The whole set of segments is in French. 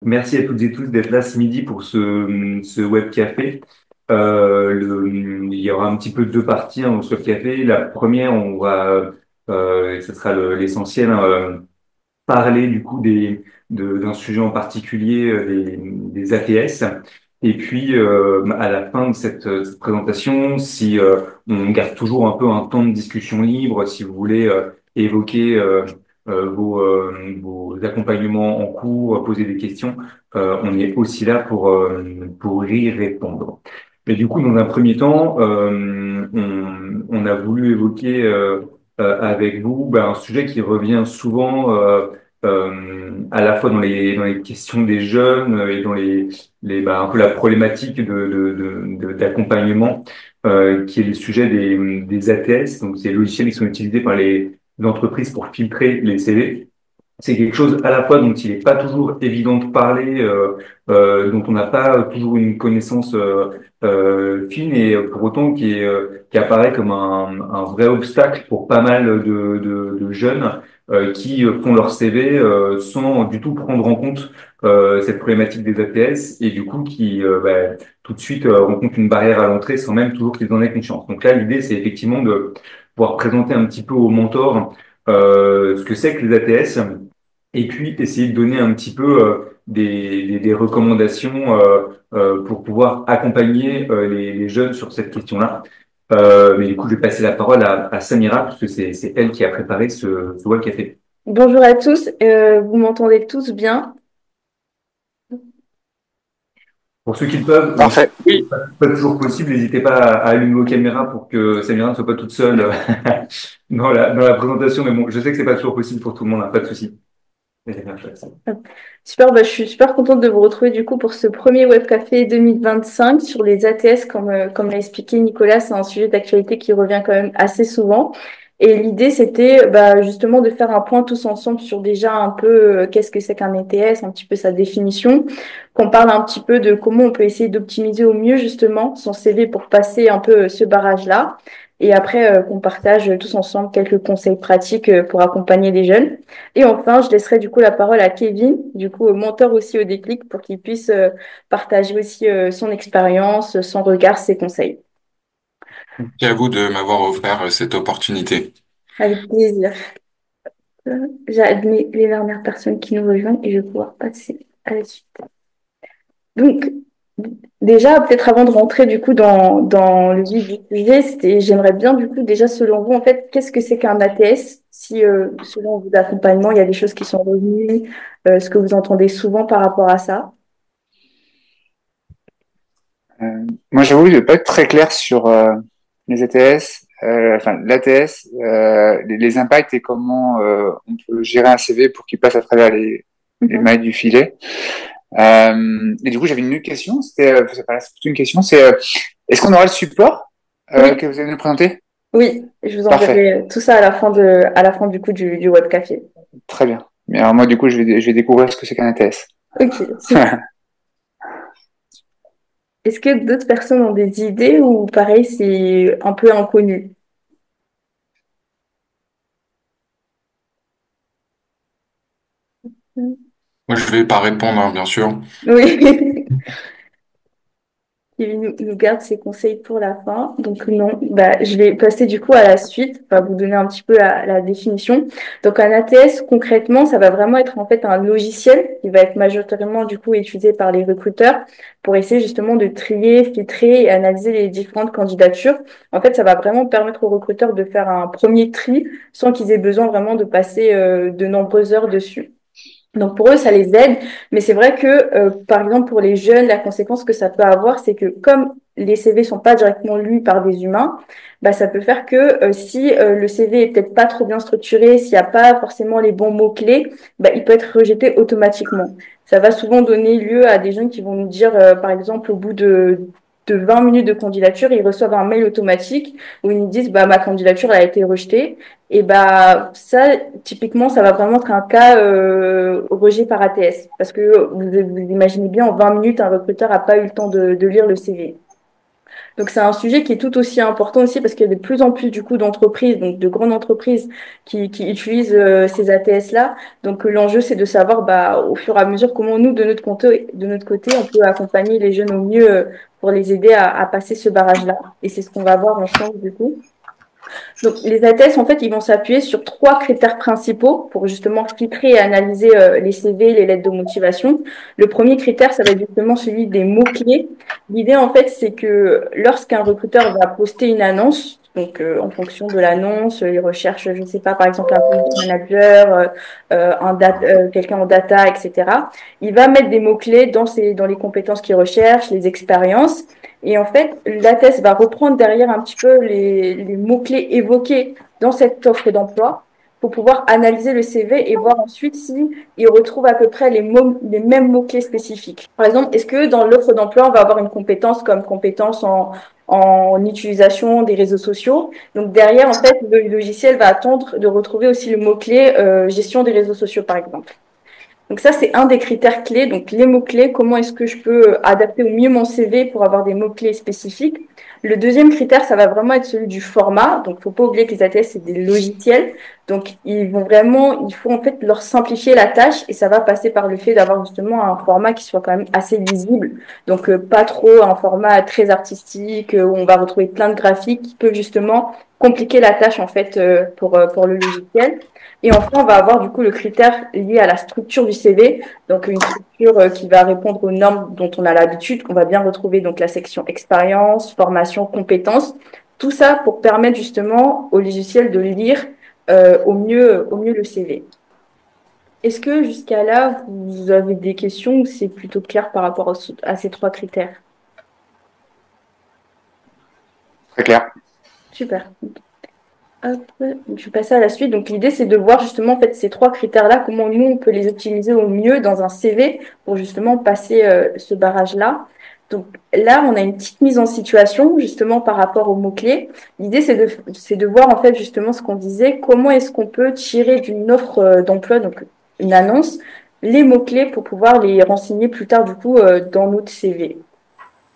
Merci à toutes et tous d'être là ce midi pour ce web café. Il y aura un petit peu deux parties au web café. La première, ce sera l'essentiel, hein, parler du coup d'un sujet en particulier, des ATS. Et puis à la fin de cette présentation, si on garde toujours un peu un temps de discussion libre, si vous voulez évoquer vos accompagnements en cours, poser des questions, on est aussi là pour y répondre. Mais du coup, dans un premier temps, on a voulu évoquer avec vous un sujet qui revient souvent. À la fois dans les questions des jeunes et dans un peu la problématique d'accompagnement, qui est le sujet des ATS, donc ces logiciels qui sont utilisés par les entreprises pour filtrer les CV. C'est quelque chose à la fois dont il n'est pas toujours évident de parler, dont on n'a pas toujours une connaissance fine et pour autant qui apparaît comme un vrai obstacle pour pas mal de jeunes qui font leur CV sans du tout prendre en compte cette problématique des ATS et du coup tout de suite rencontrent une barrière à l'entrée sans même toujours qu'ils en aient conscience. Donc là, l'idée, c'est effectivement de pouvoir présenter un petit peu aux mentors ce que c'est que les ATS et puis essayer de donner un petit peu des recommandations pour pouvoir accompagner les jeunes sur cette question-là. Mais du coup, je vais passer la parole à Samira, parce que c'est elle qui a préparé ce web café. Bonjour à tous, vous m'entendez tous bien? Pour ceux qui le peuvent, si Parfait. Oui. c'est pas toujours possible, n'hésitez pas à allumer vos caméras pour que Samira ne soit pas toute seule dans la présentation. Mais bon, je sais que c'est pas toujours possible pour tout le monde, hein, pas de souci. Hop. Super, je suis super contente de vous retrouver du coup pour ce premier Web Café 2025 sur les ATS, comme l'a expliqué Nicolas, c'est un sujet d'actualité qui revient quand même assez souvent. Et l'idée, c'était justement de faire un point tous ensemble sur déjà un peu qu'est-ce que c'est qu'un ATS, un petit peu sa définition, qu'on parle un petit peu de comment on peut essayer d'optimiser au mieux justement son CV pour passer un peu ce barrage-là. Et après, qu'on partage tous ensemble quelques conseils pratiques pour accompagner les jeunes. Et enfin, je laisserai du coup la parole à Kevin, du coup mentor aussi au déclic, pour qu'il puisse partager aussi son expérience, son regard, ses conseils. Merci à vous de m'avoir offert cette opportunité. Avec plaisir. J'admets les dernières personnes qui nous rejoignent et je vais pouvoir passer à la suite. Donc, déjà, peut-être avant de rentrer du coup dans le vif du sujet, j'aimerais bien du coup déjà selon vous, en fait, qu'est-ce que c'est qu'un ATS? Si selon vos accompagnements, il y a des choses qui sont revenues, ce que vous entendez souvent par rapport à ça. Moi, j'avoue de pas être très clair sur les ATS, enfin l'ATS, les impacts et comment on peut gérer un CV pour qu'il passe à travers les Mhm. mailles du filet. Et du coup, j'avais une autre question. C'est pas là, c'est plutôt une question. Est-ce qu'on aura le support Oui. que vous allez nous présenter? Oui, je vous Parfait, enverrai tout ça à la fin du coup du web café. très bien. Mais alors moi, du coup, je vais découvrir ce que c'est qu'un ATS. Ok, super. Est-ce que d'autres personnes ont des idées ou pareil, c'est un peu inconnu? Moi, je vais pas répondre, hein, bien sûr. Oui. Il nous garde ses conseils pour la fin. Donc non, je vais passer du coup à la suite, vous donner un petit peu la définition. Donc un ATS, concrètement, ça va vraiment être en fait un logiciel qui va être majoritairement du coup utilisé par les recruteurs pour essayer justement de trier, filtrer et analyser les différentes candidatures. En fait, ça va vraiment permettre aux recruteurs de faire un premier tri sans qu'ils aient besoin vraiment de passer de nombreuses heures dessus. Donc pour eux, ça les aide, mais c'est vrai que par exemple pour les jeunes, la conséquence que ça peut avoir, c'est que comme les CV sont pas directement lus par des humains, ça peut faire que si le CV est peut-être pas trop bien structuré, s'il n'y a pas forcément les bons mots-clés, il peut être rejeté automatiquement. Ça va souvent donner lieu à des jeunes qui vont nous dire, par exemple, au bout de 20 minutes de candidature, ils reçoivent un mail automatique où ils nous disent, ma candidature elle a été rejetée. Et ça, typiquement, ça va vraiment être un cas rejet par ATS. Parce que vous imaginez bien, en 20 minutes, un recruteur n'a pas eu le temps de lire le CV. Donc c'est un sujet qui est tout aussi important aussi parce qu'il y a de plus en plus du coup d'entreprises, donc de grandes entreprises qui utilisent ces ATS-là. Donc l'enjeu c'est de savoir bah, au fur et à mesure comment nous de notre côté on peut accompagner les jeunes au mieux pour les aider à passer ce barrage-là. Et c'est ce qu'on va voir ensemble du coup. Donc, les ATS, en fait, ils vont s'appuyer sur trois critères principaux pour justement filtrer et analyser les CV, les lettres de motivation. Le premier critère, ça va être justement celui des mots-clés. L'idée, en fait, c'est que lorsqu'un recruteur va poster une annonce, donc en fonction de l'annonce, il recherche, je ne sais pas, par exemple, un product manager, quelqu'un en data, etc. Il va mettre des mots-clés dans les compétences qu'il recherche, les expériences. Et en fait, l'ATES va reprendre derrière un petit peu les mots-clés évoqués dans cette offre d'emploi pour pouvoir analyser le CV et voir ensuite si il retrouve à peu près les mêmes mots-clés spécifiques. Par exemple, est-ce que dans l'offre d'emploi, on va avoir une compétence comme compétence en utilisation des réseaux sociaux? Donc derrière, en fait, le logiciel va attendre de retrouver aussi le mot-clé gestion des réseaux sociaux, par exemple. Donc ça, c'est un des critères clés. Donc les mots-clés, comment est-ce que je peux adapter au mieux mon CV pour avoir des mots-clés spécifiques. Le deuxième critère, ça va vraiment être celui du format. Donc, faut pas oublier que les ATS, c'est des logiciels. Donc, il faut en fait leur simplifier la tâche et ça va passer par le fait d'avoir justement un format qui soit quand même assez lisible. Donc, pas trop un format très artistique où on va retrouver plein de graphiques qui peuvent justement compliquer la tâche en fait pour le logiciel. Et enfin, on va avoir du coup le critère lié à la structure du CV, donc une structure qui va répondre aux normes dont on a l'habitude. On va bien retrouver donc la section expérience, formation, compétences, tout ça pour permettre justement au logiciel de lire au mieux le CV. Est-ce que jusqu'à là, vous avez des questions ou c'est plutôt clair par rapport à ces trois critères? Très clair. Super. Hop, je vais passer à la suite. Donc, l'idée, c'est de voir justement en fait, ces trois critères-là, comment nous, on peut les optimiser au mieux dans un CV pour justement passer ce barrage-là. Donc là, on a une petite mise en situation justement par rapport aux mots-clés. L'idée, c'est de voir en fait justement ce qu'on disait, comment est-ce qu'on peut tirer d'une offre d'emploi, donc une annonce, les mots-clés pour pouvoir les renseigner plus tard du coup dans notre CV.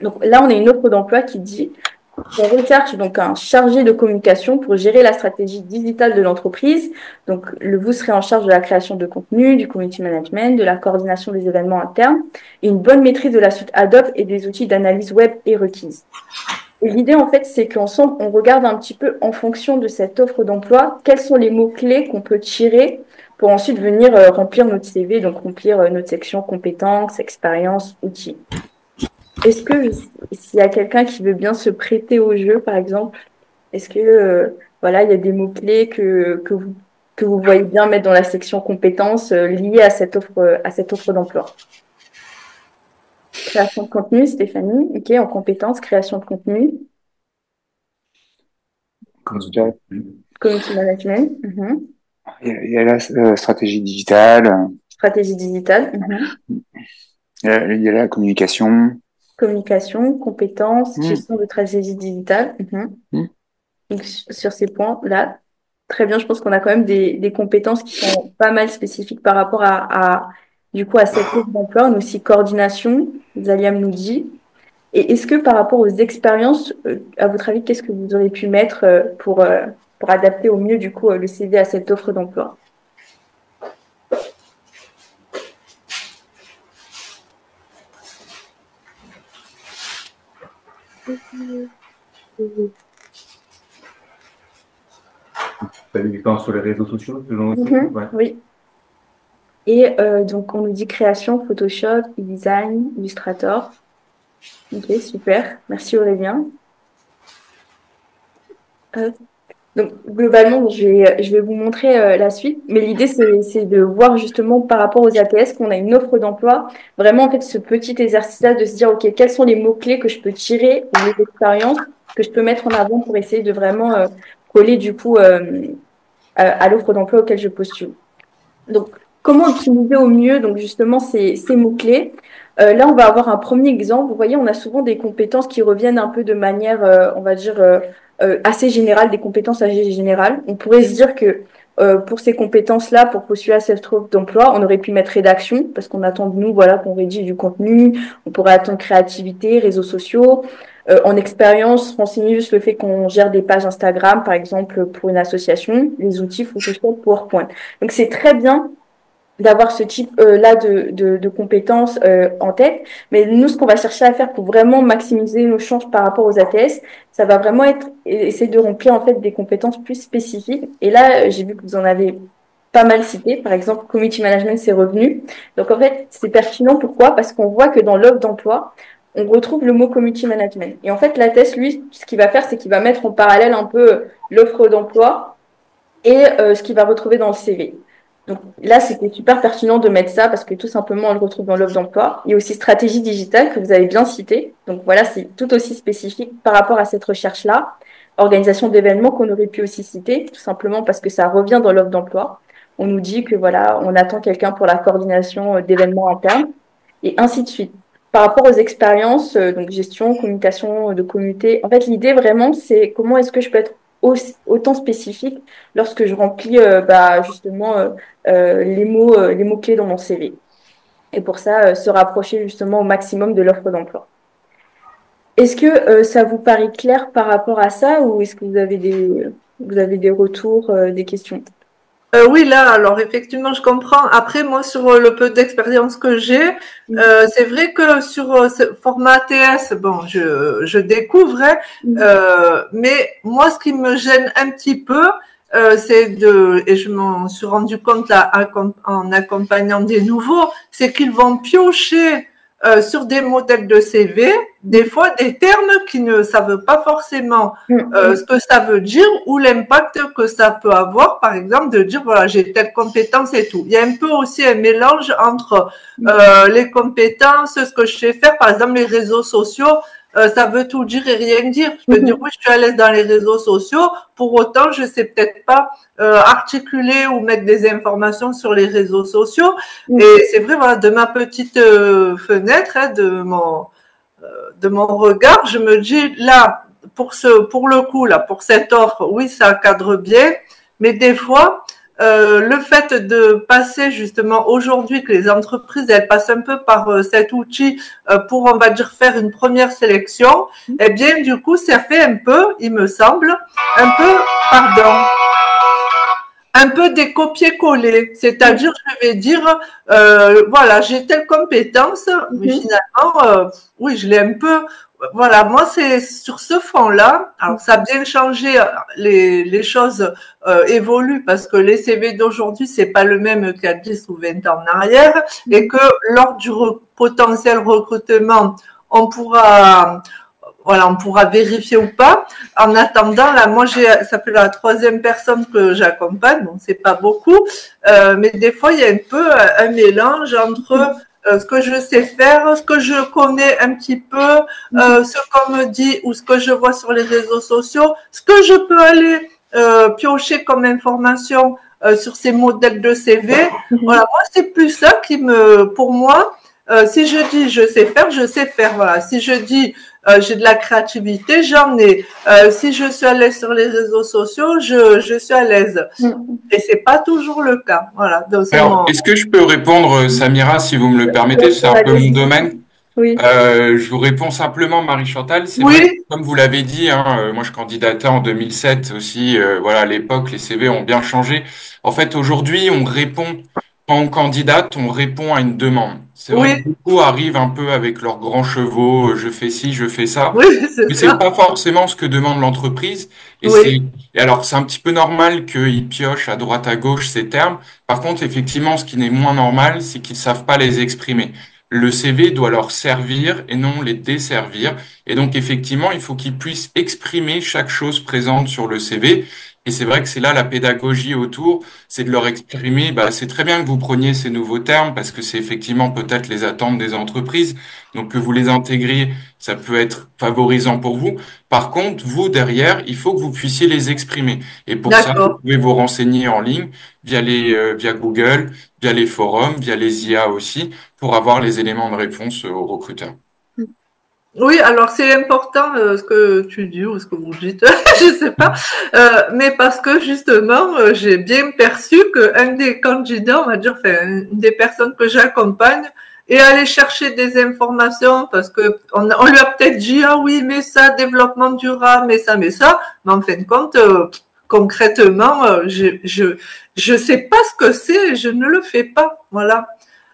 Donc là, on a une offre d'emploi qui dit on recherche donc un chargé de communication pour gérer la stratégie digitale de l'entreprise. Donc, vous serez en charge de la création de contenu, du community management, de la coordination des événements internes et une bonne maîtrise de la suite Adobe et des outils d'analyse web est requise. Et l'idée, en fait, c'est qu'ensemble, on regarde un petit peu en fonction de cette offre d'emploi, quels sont les mots-clés qu'on peut tirer pour ensuite venir remplir notre CV, donc remplir notre section compétences, expériences, outils. Est-ce que s'il y a quelqu'un qui veut bien se prêter au jeu, par exemple, est-ce que voilà, il y a des mots-clés que vous voyez bien mettre dans la section compétences liées à cette offre d'emploi? Création de contenu, Stéphanie. OK, en compétences, création de contenu. Community management. Il y a la stratégie digitale, Stratégie digitale. il y a la communication. Communication, compétences, Mm. gestion de stratégie digitale. Donc, sur ces points-là, très bien, je pense qu'on a quand même des compétences qui sont pas mal spécifiques par rapport du coup, à cette offre d'emploi. On a aussi coordination, Zaliam nous dit. Et est-ce que par rapport aux expériences, à votre avis, qu'est-ce que vous auriez pu mettre pour adapter au mieux, du coup, le CV à cette offre d'emploi? T'as des expériences sur les réseaux sociaux, ce genre de choses? Ouais. Oui. Et donc, on nous dit création, Photoshop, e-design, Illustrator. Ok, super. Merci Aurélien. Donc, globalement, je vais vous montrer la suite. Mais l'idée, c'est de voir justement par rapport aux ATS qu'on a une offre d'emploi. Vraiment, en fait, ce petit exercice-là de se dire, OK, quels sont les mots-clés que je peux tirer ou les expériences que je peux mettre en avant pour essayer de vraiment coller du coup à l'offre d'emploi auquel je postule. Donc, comment optimiser au mieux donc justement ces mots-clés? Là, on va avoir un premier exemple. Vous voyez, on a souvent des compétences qui reviennent un peu de manière, on va dire, assez générale, des compétences assez générales. On pourrait se dire que pour ces compétences-là, pour postuler à cette offre d'emploi, on aurait pu mettre rédaction, parce qu'on attend de nous, voilà, qu'on rédige du contenu. On pourrait attendre créativité, réseaux sociaux. En expérience, renseignez juste le fait qu'on gère des pages Instagram, par exemple, pour une association, les outils Photoshop, PowerPoint. Donc, c'est très bien d'avoir ce type là de compétences en tête. Mais nous, ce qu'on va chercher à faire pour vraiment maximiser nos chances par rapport aux ATS, ça va vraiment être essayer de remplir en fait des compétences plus spécifiques. Et là, j'ai vu que vous en avez pas mal cité. Par exemple, community management, c'est revenu. Donc en fait, c'est pertinent. Pourquoi? Parce qu'on voit que dans l'offre d'emploi, on retrouve le mot community management. Et en fait, l'ATS, lui, ce qu'il va faire, c'est qu'il va mettre en parallèle un peu l'offre d'emploi et ce qu'il va retrouver dans le CV. Donc là, c'était super pertinent de mettre ça parce que tout simplement, on le retrouve dans l'offre d'emploi. Il y a aussi stratégie digitale que vous avez bien cité. Donc voilà, c'est tout aussi spécifique par rapport à cette recherche-là. Organisation d'événements qu'on aurait pu aussi citer, tout simplement parce que ça revient dans l'offre d'emploi. On nous dit que voilà, on attend quelqu'un pour la coordination d'événements internes et ainsi de suite. Par rapport aux expériences, donc gestion, communication de communauté, en fait, l'idée vraiment, c'est comment est-ce que je peux être autant spécifique lorsque je remplis justement les mots clés dans mon CV. Et pour ça, se rapprocher justement au maximum de l'offre d'emploi. Est-ce que ça vous paraît clair par rapport à ça ou est-ce que vous avez des retours, des questions? Oui, là, alors effectivement, je comprends. Après, moi, sur le peu d'expérience que j'ai, c'est vrai que sur ce format ATS, bon, je découvre, hein, mais moi, ce qui me gêne un petit peu, et je m'en suis rendu compte là, en accompagnant des nouveaux, c'est qu'ils vont piocher sur des modèles de CV, des fois des termes qui ne savent pas forcément ce que ça veut dire ou l'impact que ça peut avoir, par exemple, de dire voilà, j'ai telle compétence et tout. Il y a un peu aussi un mélange entre les compétences, ce que je sais faire, par exemple les réseaux sociaux. Ça veut tout dire et rien dire. Je peux dire oui, je suis à l'aise dans les réseaux sociaux. Pour autant, je sais peut-être pas articuler ou mettre des informations sur les réseaux sociaux. Et c'est vrai, voilà, de ma petite fenêtre, hein, de mon regard, je me dis là, pour le coup, là, pour cette offre, oui, ça cadre bien. Mais des fois, le fait de passer justement aujourd'hui que les entreprises elles passent un peu par cet outil pour on va dire faire une première sélection, eh bien du coup ça fait un peu, il me semble, un peu des copier-coller, c'est-à-dire je vais dire voilà j'ai telle compétence, mais finalement oui je l'ai un peu. Voilà, moi c'est sur ce fond-là. Alors ça a bien changé, les choses évoluent parce que les CV d'aujourd'hui c'est pas le même qu'il y a 10 ou 20 ans en arrière et que lors du potentiel recrutement, on pourra vérifier ou pas. En attendant, là, moi, ça fait la troisième personne que j'accompagne, donc c'est pas beaucoup, mais des fois, il y a un peu un mélange entre ce que je sais faire, ce que je connais un petit peu, ce qu'on me dit ou ce que je vois sur les réseaux sociaux, ce que je peux aller piocher comme information sur ces modèles de CV. Voilà, moi, c'est plus ça pour moi, si je dis je sais faire, je sais faire. Voilà. Si je dis j'ai de la créativité, j'en ai. Si je suis à l'aise sur les réseaux sociaux, je suis à l'aise. Et c'est pas toujours le cas. Voilà. Donc, Alors, est-ce que je peux répondre, Samira, si vous me le permettez? C'est un peu mon domaine. Oui. Je vous réponds simplement, Marie-Chantal. C'est vrai, que, comme vous l'avez dit, hein, moi je candidatais en 2007 aussi. Voilà, à l'époque, les CV ont bien changé. En fait, aujourd'hui, on répond, quand on candidate, on répond à une demande. C'est vrai que beaucoup arrivent un peu avec leurs grands chevaux, je fais ci, je fais ça. Mais c'est pas forcément ce que demande l'entreprise. Et alors, c'est un petit peu normal qu'ils piochent à droite à gauche ces termes. Par contre, effectivement, ce qui n'est moins normal, c'est qu'ils savent pas les exprimer. Le CV doit leur servir et non les desservir. Et donc, effectivement, il faut qu'ils puissent exprimer chaque chose présente sur le CV. Et c'est vrai que c'est là la pédagogie autour, c'est de leur exprimer, bah, c'est très bien que vous preniez ces nouveaux termes parce que c'est effectivement peut-être les attentes des entreprises. Donc, que vous les intégriez, ça peut être favorisant pour vous. Par contre, vous, derrière, il faut que vous puissiez les exprimer. Et pour ça, vous pouvez vous renseigner en ligne via Google, via les forums, via les IA aussi, pour avoir les éléments de réponse aux recruteurs. Oui, alors c'est important ce que tu dis ou ce que vous dites, je sais pas, mais parce que justement, j'ai bien perçu qu'un des candidats, on va dire, enfin, une des personnes que j'accompagne, et aller chercher des informations parce que on lui a peut-être dit ah oui mais ça développement durable mais ça mais en fin de compte concrètement je sais pas ce que c'est, je ne le fais pas, voilà.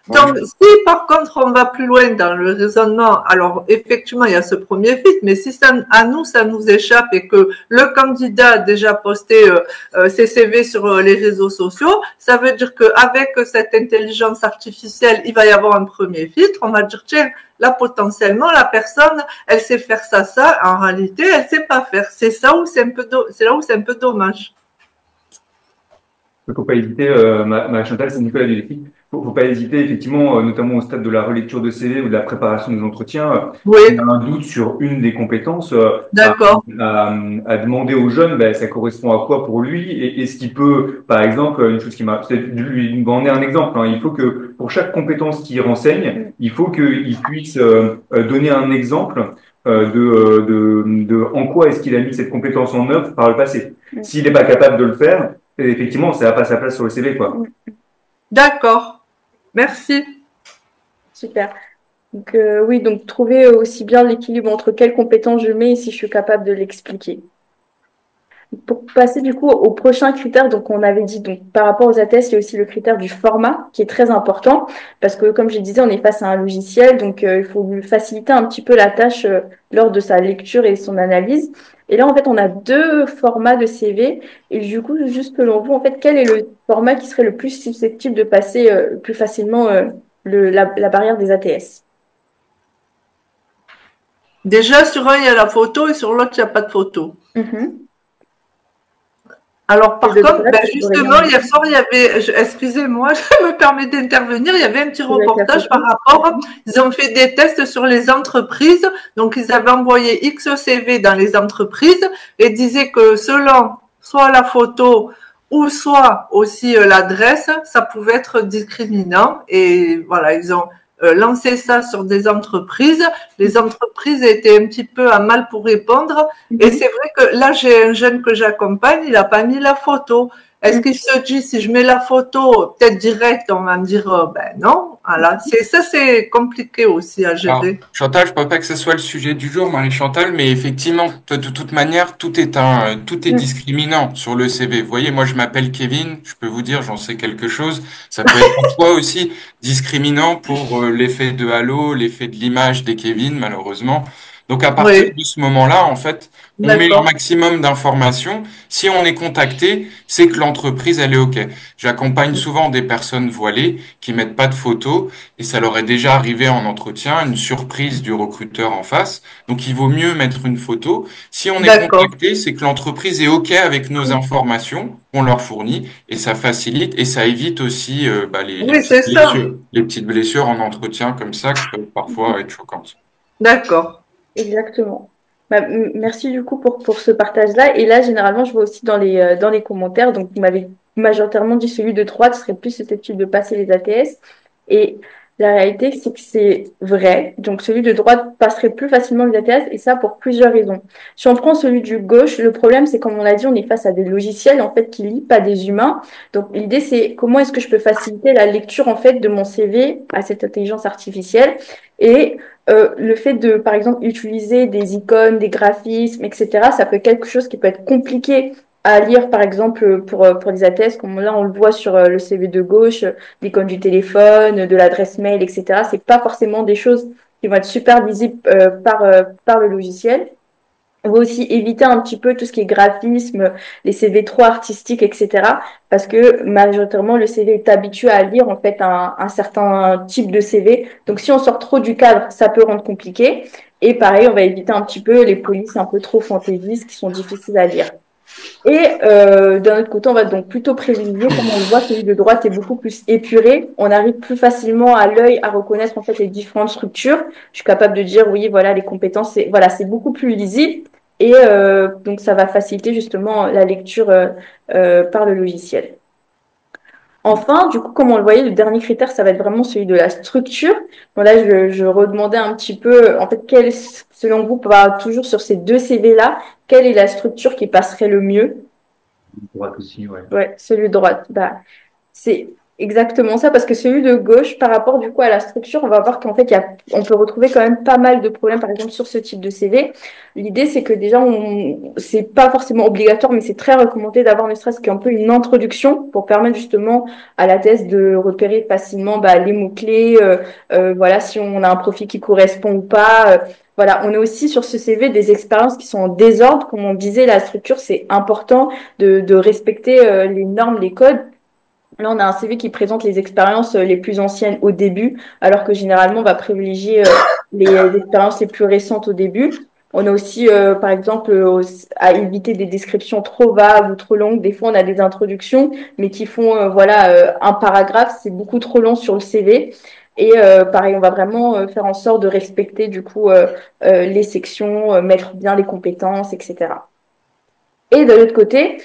Donc, si par contre on va plus loin dans le raisonnement, alors effectivement il y a ce premier filtre, mais si ça, à nous ça nous échappe et que le candidat a déjà posté ses CV sur les réseaux sociaux, ça veut dire qu'avec cette intelligence artificielle, il va y avoir un premier filtre. On va dire tiens, là potentiellement la personne, elle sait faire ça, en réalité elle sait pas faire. C'est ça où c'est un peu, c'est là où c'est un peu dommage. Il ne faut pas hésiter, Marie-Chantal, c'est Nicolas Duléfi. Faut pas hésiter, effectivement, notamment au stade de la relecture de CV ou de la préparation des entretiens, oui. il y a un doute sur une des compétences, d'accord, à demander aux jeunes, ben, ça correspond à quoi pour lui, et est-ce qu'il peut, par exemple, une chose qui m'a, c'est de lui donner un exemple, hein, il faut que pour chaque compétence qu'il renseigne, il faut qu'il puisse donner un exemple de en quoi est-ce qu'il a mis cette compétence en œuvre par le passé. S'il n'est pas capable de le faire, effectivement, ça n'a pas sa place sur le CV, quoi. D'accord. Merci. Super. Donc, oui, donc trouver aussi bien l'équilibre entre quelles compétences je mets et si je suis capable de l'expliquer. Pour passer du coup au prochain critère, donc on avait dit donc par rapport aux ATS, il y a aussi le critère du format qui est très important parce que comme je disais, on est face à un logiciel, donc il faut lui faciliter un petit peu la tâche lors de sa lecture et son analyse. Et là, en fait, on a deux formats de CV et du coup, juste selon vous, en fait, quel est le format qui serait le plus susceptible de passer plus facilement la barrière des ATS? Déjà, sur un, il y a la photo et sur l'autre, il n'y a pas de photo. Alors, par contre, justement, hier soir, il y avait, excusez-moi, je me permets d'intervenir, il y avait un petit reportage par rapport, ils ont fait des tests sur les entreprises, donc ils avaient envoyé X CV dans les entreprises et disaient que selon soit la photo ou soit aussi l'adresse, ça pouvait être discriminant et voilà, ils ont lancé ça sur des entreprises. Les entreprises étaient un petit peu à mal pour répondre. Et c'est vrai que là, j'ai un jeune que j'accompagne, il n'a pas mis la photo. Est-ce qu'il se dit, si je mets la photo, peut-être direct, on va me dire, ben non. Voilà. Ça, c'est compliqué aussi à gérer. Alors, Chantal, je ne pense pas que ce soit le sujet du jour, Marie-Chantal, mais effectivement, de toute manière, tout est discriminant sur le CV. Vous voyez, moi, je m'appelle Kevin, je peux vous dire, j'en sais quelque chose. Ça peut être parfois aussi discriminant pour l'effet de halo, l'effet de l'image des Kevin, malheureusement. Donc, à partir de ce moment-là, en fait, on met le maximum d'informations. Si on est contacté, c'est que l'entreprise, elle est OK. J'accompagne souvent des personnes voilées qui mettent pas de photos et ça leur est déjà arrivé en entretien, une surprise du recruteur en face. Donc, il vaut mieux mettre une photo. Si on est contacté, c'est que l'entreprise est OK avec nos informations qu'on leur fournit et ça facilite et ça évite aussi les petites blessures en entretien comme ça qui peuvent parfois être choquantes. D'accord. Exactement. Bah, merci du coup pour ce partage-là. Et là, généralement, je vois aussi dans les commentaires, donc vous m'avez majoritairement dit celui de droite serait plus susceptible de passer les ATS. Et la réalité, c'est que c'est vrai. Donc, celui de droite passerait plus facilement les ATS, et ça pour plusieurs raisons. Si on prend celui du gauche, le problème, c'est comme on l'a dit, on est face à des logiciels, en fait, qui lisent pas des humains. Donc, l'idée, c'est comment est-ce que je peux faciliter la lecture, en fait, de mon CV à cette intelligence artificielle. Et le fait de, par exemple, utiliser des icônes, des graphismes, etc., ça peut être quelque chose qui peut être compliqué à lire, par exemple, pour les ATS, comme là, on le voit sur le CV de gauche, l'icône du téléphone, de l'adresse mail, etc. C'est pas forcément des choses qui vont être super lisibles par le logiciel. On va aussi éviter un petit peu tout ce qui est graphisme, les CV trop artistiques, etc. Parce que majoritairement, le CV est habitué à lire en fait un certain type de CV. Donc, si on sort trop du cadre, ça peut rendre compliqué. Et pareil, on va éviter un petit peu les polices un peu trop fantaisistes qui sont difficiles à lire. Et d'un autre côté, on va donc plutôt privilégier, comme on le voit, celui de droite est beaucoup plus épuré. On arrive plus facilement à l'œil à reconnaître en fait les différentes structures. Je suis capable de dire, oui, voilà, les compétences, c'est beaucoup plus lisible. Et donc, ça va faciliter justement la lecture par le logiciel. Enfin, du coup, comme on le voyait, le dernier critère, ça va être vraiment celui de la structure. Bon, là, je redemandais un petit peu, en fait, selon vous, toujours sur ces deux CV-là, quelle est la structure qui passerait le mieux? Droite aussi, ouais. Ouais, celui de droite. Bah, c'est exactement ça, parce que celui de gauche, par rapport du coup à la structure, on va voir qu'en fait, on peut retrouver quand même pas mal de problèmes, par exemple, sur ce type de CV. L'idée, c'est que déjà, c'est pas forcément obligatoire, mais c'est très recommandé d'avoir ne serait-ce qu'un peu une introduction pour permettre justement à la thèse de repérer facilement les mots-clés, voilà, si on a un profil qui correspond ou pas. Voilà, on a aussi sur ce CV des expériences qui sont en désordre. Comme on disait, la structure, c'est important de respecter les normes, les codes. Là, on a un CV qui présente les expériences les plus anciennes au début, alors que généralement, on va privilégier les expériences les plus récentes au début. On a aussi, par exemple, à éviter des descriptions trop vagues ou trop longues. Des fois, on a des introductions, mais qui font, un paragraphe. C'est beaucoup trop long sur le CV. Et pareil, on va vraiment faire en sorte de respecter du coup les sections, mettre bien les compétences, etc. Et de l'autre côté,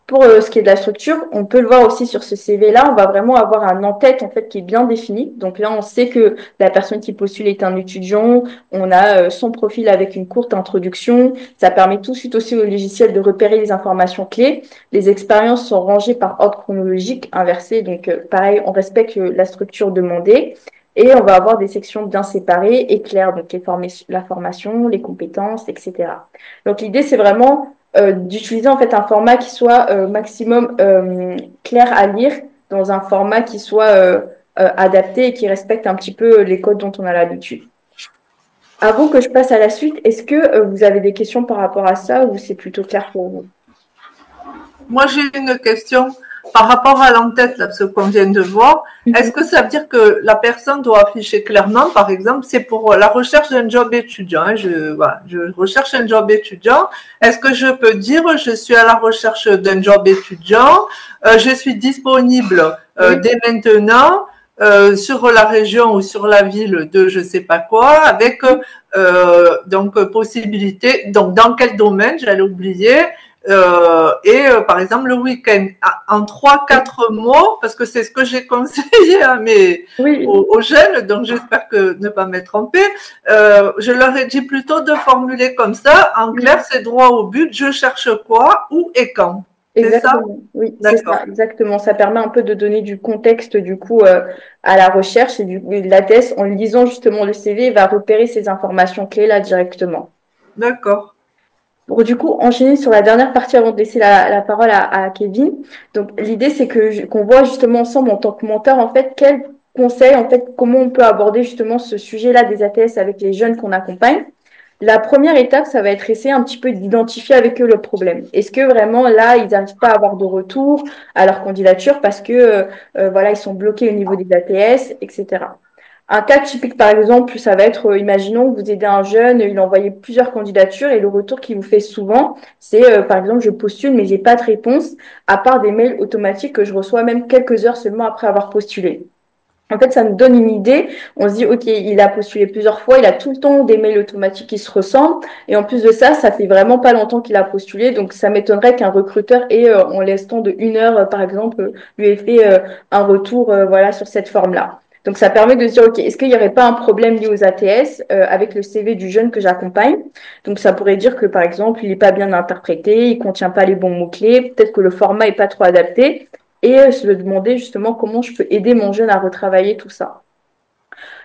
pour ce qui est de la structure, on peut le voir aussi sur ce CV-là, on va vraiment avoir un en-tête en fait qui est bien défini. Donc là, on sait que la personne qui postule est un étudiant, on a son profil avec une courte introduction. Ça permet tout de suite aussi au logiciel de repérer les informations clés. Les expériences sont rangées par ordre chronologique inversé. Donc pareil, on respecte la structure demandée. Et on va avoir des sections bien séparées et claires, donc la formation, les compétences, etc. Donc l'idée, c'est vraiment d'utiliser en fait un format qui soit maximum clair à lire, dans un format qui soit adapté et qui respecte un petit peu les codes dont on a l'habitude. Avant que je passe à la suite, est-ce que vous avez des questions par rapport à ça ou c'est plutôt clair pour vous? Moi, j'ai une question par rapport à l'entête, là, ce qu'on vient de voir. Est-ce que ça veut dire que la personne doit afficher clairement, par exemple, c'est pour la recherche d'un job étudiant, hein, je recherche un job étudiant. Est-ce que je peux dire, je suis à la recherche d'un job étudiant, je suis disponible dès maintenant, sur la région ou sur la ville de je sais pas quoi, avec donc possibilité, donc dans quel domaine, j'allais oublier, par exemple le week-end en 3-4 mots, parce que c'est ce que j'ai conseillé à aux jeunes, donc j'espère que ne pas m'être trompée. Je leur ai dit plutôt de formuler comme ça, en clair, c'est droit au but, je cherche quoi, où et quand. Exactement, oui, c'est ça, exactement. Ça permet un peu de donner du contexte du coup à la recherche et la thèse, en lisant justement le CV, va repérer ces informations clés là directement. D'accord. Pour du coup enchaîner sur la dernière partie avant de laisser la parole à Kevin. Donc l'idée c'est qu'on voit justement ensemble en tant que menteur en fait quels conseils en fait comment on peut aborder justement ce sujet-là des ATS avec les jeunes qu'on accompagne. La première étape, ça va être essayer un petit peu d'identifier avec eux le problème. Est-ce que vraiment là, ils n'arrivent pas à avoir de retour à leur candidature parce que voilà, ils sont bloqués au niveau des ATS, etc. Un cas typique, par exemple, ça va être, imaginons que vous aidez un jeune, il a envoyé plusieurs candidatures et le retour qu'il vous fait souvent, c'est, par exemple, je postule mais j'ai pas de réponse, à part des mails automatiques que je reçois même quelques heures seulement après avoir postulé. En fait, ça nous donne une idée. On se dit, OK, il a postulé plusieurs fois, il a tout le temps des mails automatiques qui se ressemblent. Et en plus de ça, ça fait vraiment pas longtemps qu'il a postulé. Donc, ça m'étonnerait qu'un recruteur ait, en l'espace de 1 heure, par exemple, lui ait fait un retour, voilà, sur cette forme-là. Donc, ça permet de se dire, OK, est-ce qu'il n'y aurait pas un problème lié aux ATS avec le CV du jeune que j'accompagne? Donc, ça pourrait dire que, par exemple, il n'est pas bien interprété, il contient pas les bons mots-clés, peut-être que le format est pas trop adapté et se demander justement comment je peux aider mon jeune à retravailler tout ça.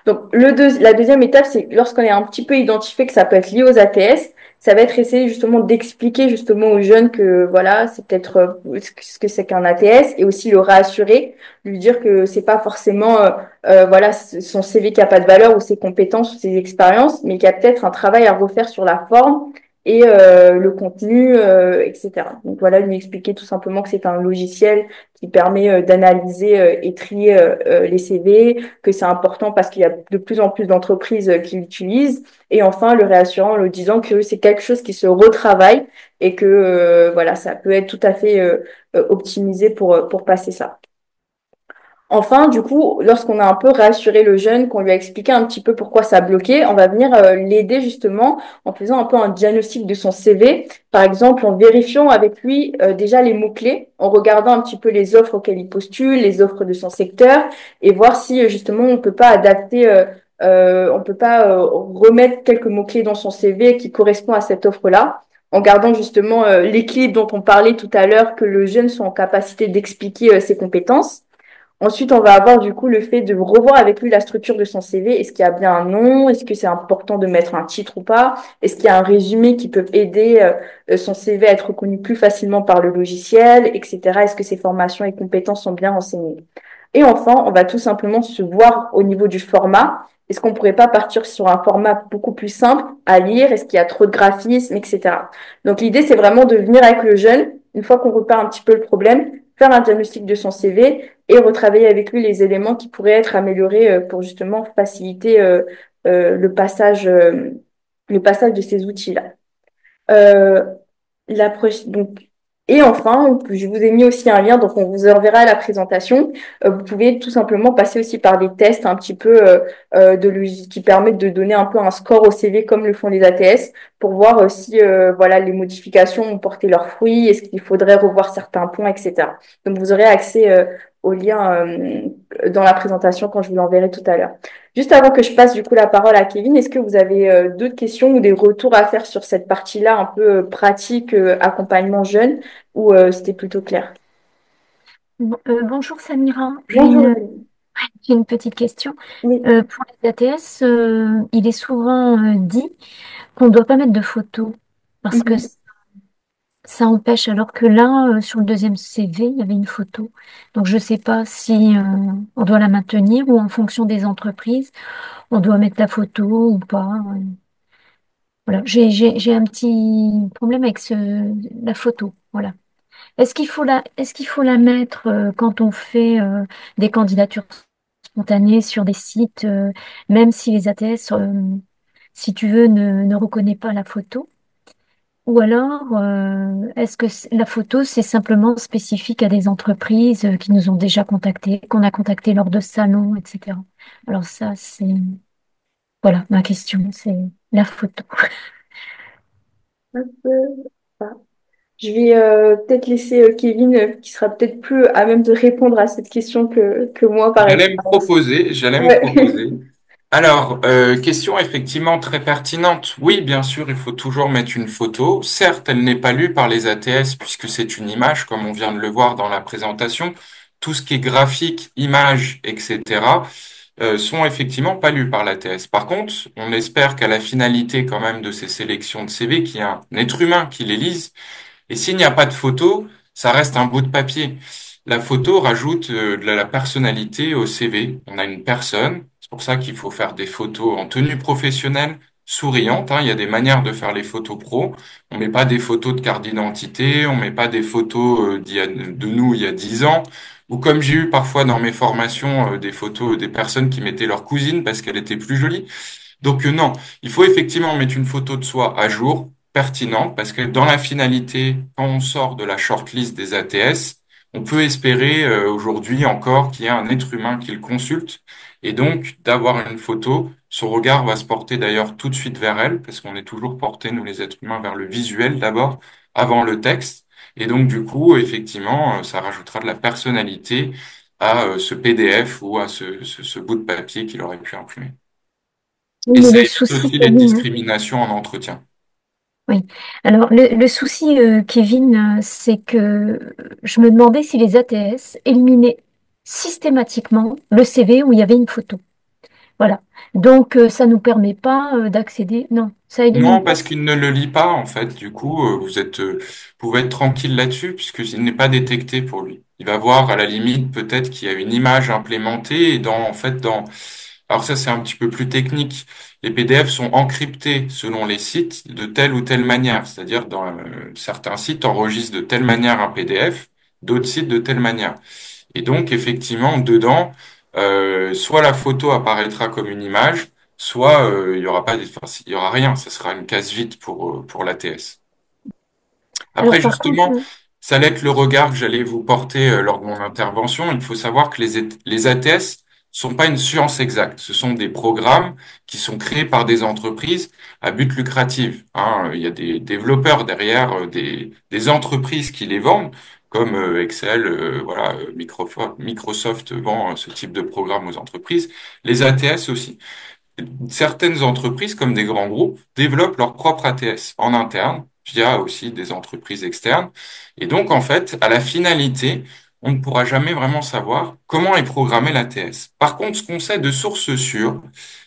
Donc, la deuxième étape, c'est lorsqu'on est un petit peu identifié que ça peut être lié aux ATS, ça va être essayer justement d'expliquer justement aux jeunes que voilà, c'est peut-être ce que c'est qu'un ATS et aussi le rassurer, lui dire que c'est pas forcément voilà son CV qui a pas de valeur ou ses compétences ou ses expériences, mais qu'il y a peut-être un travail à refaire sur la forme et le contenu, etc. Donc voilà, lui expliquer tout simplement que c'est un logiciel qui permet d'analyser et trier les CV, que c'est important parce qu'il y a de plus en plus d'entreprises qui l'utilisent. Et enfin, le réassurant en le disant que c'est quelque chose qui se retravaille et que voilà, ça peut être tout à fait optimisé pour passer ça. Enfin, du coup, lorsqu'on a un peu rassuré le jeune, qu'on lui a expliqué un petit peu pourquoi ça bloquait, on va venir l'aider justement en faisant un peu un diagnostic de son CV. Par exemple, en vérifiant avec lui déjà les mots-clés, en regardant un petit peu les offres auxquelles il postule, les offres de son secteur, et voir si justement on peut pas adapter, on peut pas remettre quelques mots-clés dans son CV qui correspondent à cette offre-là. En gardant justement l'équilibre dont on parlait tout à l'heure, que le jeune soit en capacité d'expliquer ses compétences. Ensuite, on va avoir du coup le fait de revoir avec lui la structure de son CV. Est-ce qu'il y a bien un nom? Est-ce que c'est important de mettre un titre ou pas? Est-ce qu'il y a un résumé qui peut aider son CV à être reconnu plus facilement par le logiciel, etc. Est-ce que ses formations et compétences sont bien renseignées? Et enfin, on va tout simplement se voir au niveau du format. Est-ce qu'on pourrait pas partir sur un format beaucoup plus simple à lire? Est-ce qu'il y a trop de graphismes, etc. Donc l'idée, c'est vraiment de venir avec le jeune, une fois qu'on repère un petit peu le problème, faire un diagnostic de son CV et retravailler avec lui les éléments qui pourraient être améliorés pour justement faciliter le passage de ces outils-là. Euh, donc, et enfin, je vous ai mis aussi un lien, donc on vous enverra la présentation. Vous pouvez tout simplement passer aussi par des tests un petit peu qui permettent de donner un peu un score au CV comme le font les ATS pour voir si voilà, les modifications ont porté leurs fruits, est-ce qu'il faudrait revoir certains points, etc. Donc vous aurez accès au lien dans la présentation quand je vous l'enverrai tout à l'heure. Juste avant que je passe du coup la parole à Kevin, est-ce que vous avez d'autres questions ou des retours à faire sur cette partie-là un peu pratique, accompagnement jeune, ou c'était plutôt clair? Bonjour Samira, Bonjour. j'ai une petite question. Oui. Pour les ATS, il est souvent dit qu'on ne doit pas mettre de photos parce que Mhm. ça empêche, alors que là, sur le deuxième CV, il y avait une photo. Donc je ne sais pas si on doit la maintenir ou en fonction des entreprises, on doit mettre la photo ou pas. Voilà, j'ai un petit problème avec la photo. Voilà. Est-ce qu'il faut la mettre quand on fait des candidatures spontanées sur des sites, même si les ATS, si tu veux, ne reconnaît pas la photo? Ou alors, est-ce que la photo, c'est simplement spécifique à des entreprises qui nous ont déjà contactés, qu'on a contactés lors de salons, etc. Alors ça, voilà, ma question, c'est la photo. Hop, voilà. Je vais peut-être laisser Kevin, qui sera peut-être plus à même de répondre à cette question que moi par expérience. J'allais me Ouais. proposer. Alors, question effectivement très pertinente. Oui, bien sûr, il faut toujours mettre une photo. Certes, elle n'est pas lue par les ATS puisque c'est une image, comme on vient de le voir dans la présentation. Tout ce qui est graphique, image, etc., sont effectivement pas lus par l'ATS. Par contre, on espère qu'à la finalité quand même de ces sélections de CV, qu'il y a un être humain qui les lise. Et s'il n'y a pas de photo, ça reste un bout de papier. La photo rajoute de la personnalité au CV. On a une personne. C'est pour ça qu'il faut faire des photos en tenue professionnelle, souriante, hein. Il y a des manières de faire les photos pro. On met pas des photos de carte d'identité, on met pas des photos de nous il y a 10 ans. Ou comme j'ai eu parfois dans mes formations des photos des personnes qui mettaient leur cousine parce qu'elle était plus jolie. Donc non, il faut effectivement mettre une photo de soi à jour, pertinente, parce que dans la finalité, quand on sort de la shortlist des ATS, on peut espérer aujourd'hui encore qu'il y ait un être humain qui le consulte, et donc d'avoir une photo. Son regard va se porter d'ailleurs tout de suite vers elle, parce qu'on est toujours porté, nous les êtres humains, vers le visuel d'abord, avant le texte. Et donc du coup, effectivement, ça rajoutera de la personnalité à ce PDF ou à ce bout de papier qu'il aurait pu imprimer. Oui, Et mais ça le évite souci, aussi les Kevin, hein. discriminations en entretien. Oui. Alors, le souci, Kevin, c'est que je me demandais si les ATS éliminaient systématiquement le CV où il y avait une photo. Voilà. Donc, ça nous permet pas d'accéder. Non, ça élimine Non, pas. parce qu'il ne le lit pas, en fait. Du coup, vous pouvez être tranquille là-dessus, puisqu'il n'est pas détecté pour lui. Il va voir, à la limite, peut-être qu'il y a une image implémentée, et alors ça, c'est un petit peu plus technique. Les PDF sont encryptés selon les sites de telle ou telle manière. C'est-à-dire, dans certains sites enregistrent de telle manière un PDF, d'autres sites de telle manière. Et donc, effectivement, dedans, soit la photo apparaîtra comme une image, soit il y aura pas, enfin, il y aura rien. Ce sera une case vide pour l'ATS. Alors, Après, par contre, justement, ça allait être le regard que j'allais vous porter lors de mon intervention. Il faut savoir que les ATS sont pas une science exacte. Ce sont des programmes qui sont créés par des entreprises à but lucratif, hein. Il y a des développeurs derrière, des entreprises qui les vendent, comme Excel, voilà, Microsoft vend ce type de programme aux entreprises. Les ATS aussi. Certaines entreprises, comme des grands groupes, développent leur propre ATS en interne, via aussi des entreprises externes. Et donc, en fait, à la finalité, on ne pourra jamais vraiment savoir comment est programmée l'ATS. Par contre, ce qu'on sait de source sûre,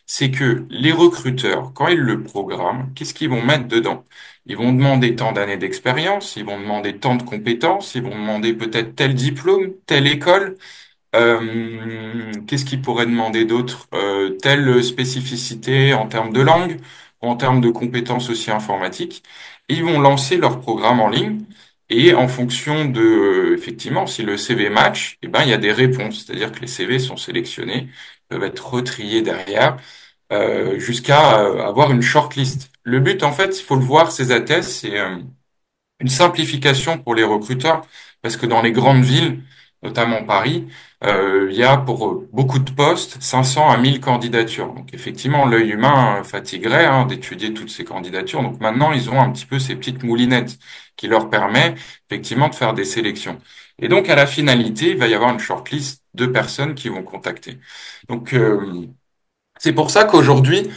c'est que les recruteurs, quand ils le programment, qu'est-ce qu'ils vont mettre dedans? Ils vont demander tant d'années d'expérience, ils vont demander tant de compétences, ils vont demander peut-être tel diplôme, telle école. Qu'est-ce qu'ils pourraient demander d'autre? Telle spécificité en termes de langue, en termes de compétences aussi informatiques. Et ils vont lancer leur programme en ligne. Et en fonction de, effectivement, si le CV match, eh ben, il y a des réponses. C'est-à-dire que les CV sont sélectionnés, peuvent être retriés derrière, jusqu'à avoir une shortlist. Le but, en fait, il faut le voir, ces ATS, c'est une simplification pour les recruteurs, parce que dans les grandes villes, notamment Paris, il y a pour beaucoup de postes 500 à 1000 candidatures. Donc effectivement, l'œil humain fatiguerait d'étudier toutes ces candidatures. Donc maintenant, ils ont un petit peu ces petites moulinettes qui leur permet effectivement de faire des sélections. Et donc à la finalité, il va y avoir une shortlist de personnes qui vont contacter. Donc c'est pour ça qu'aujourd'hui,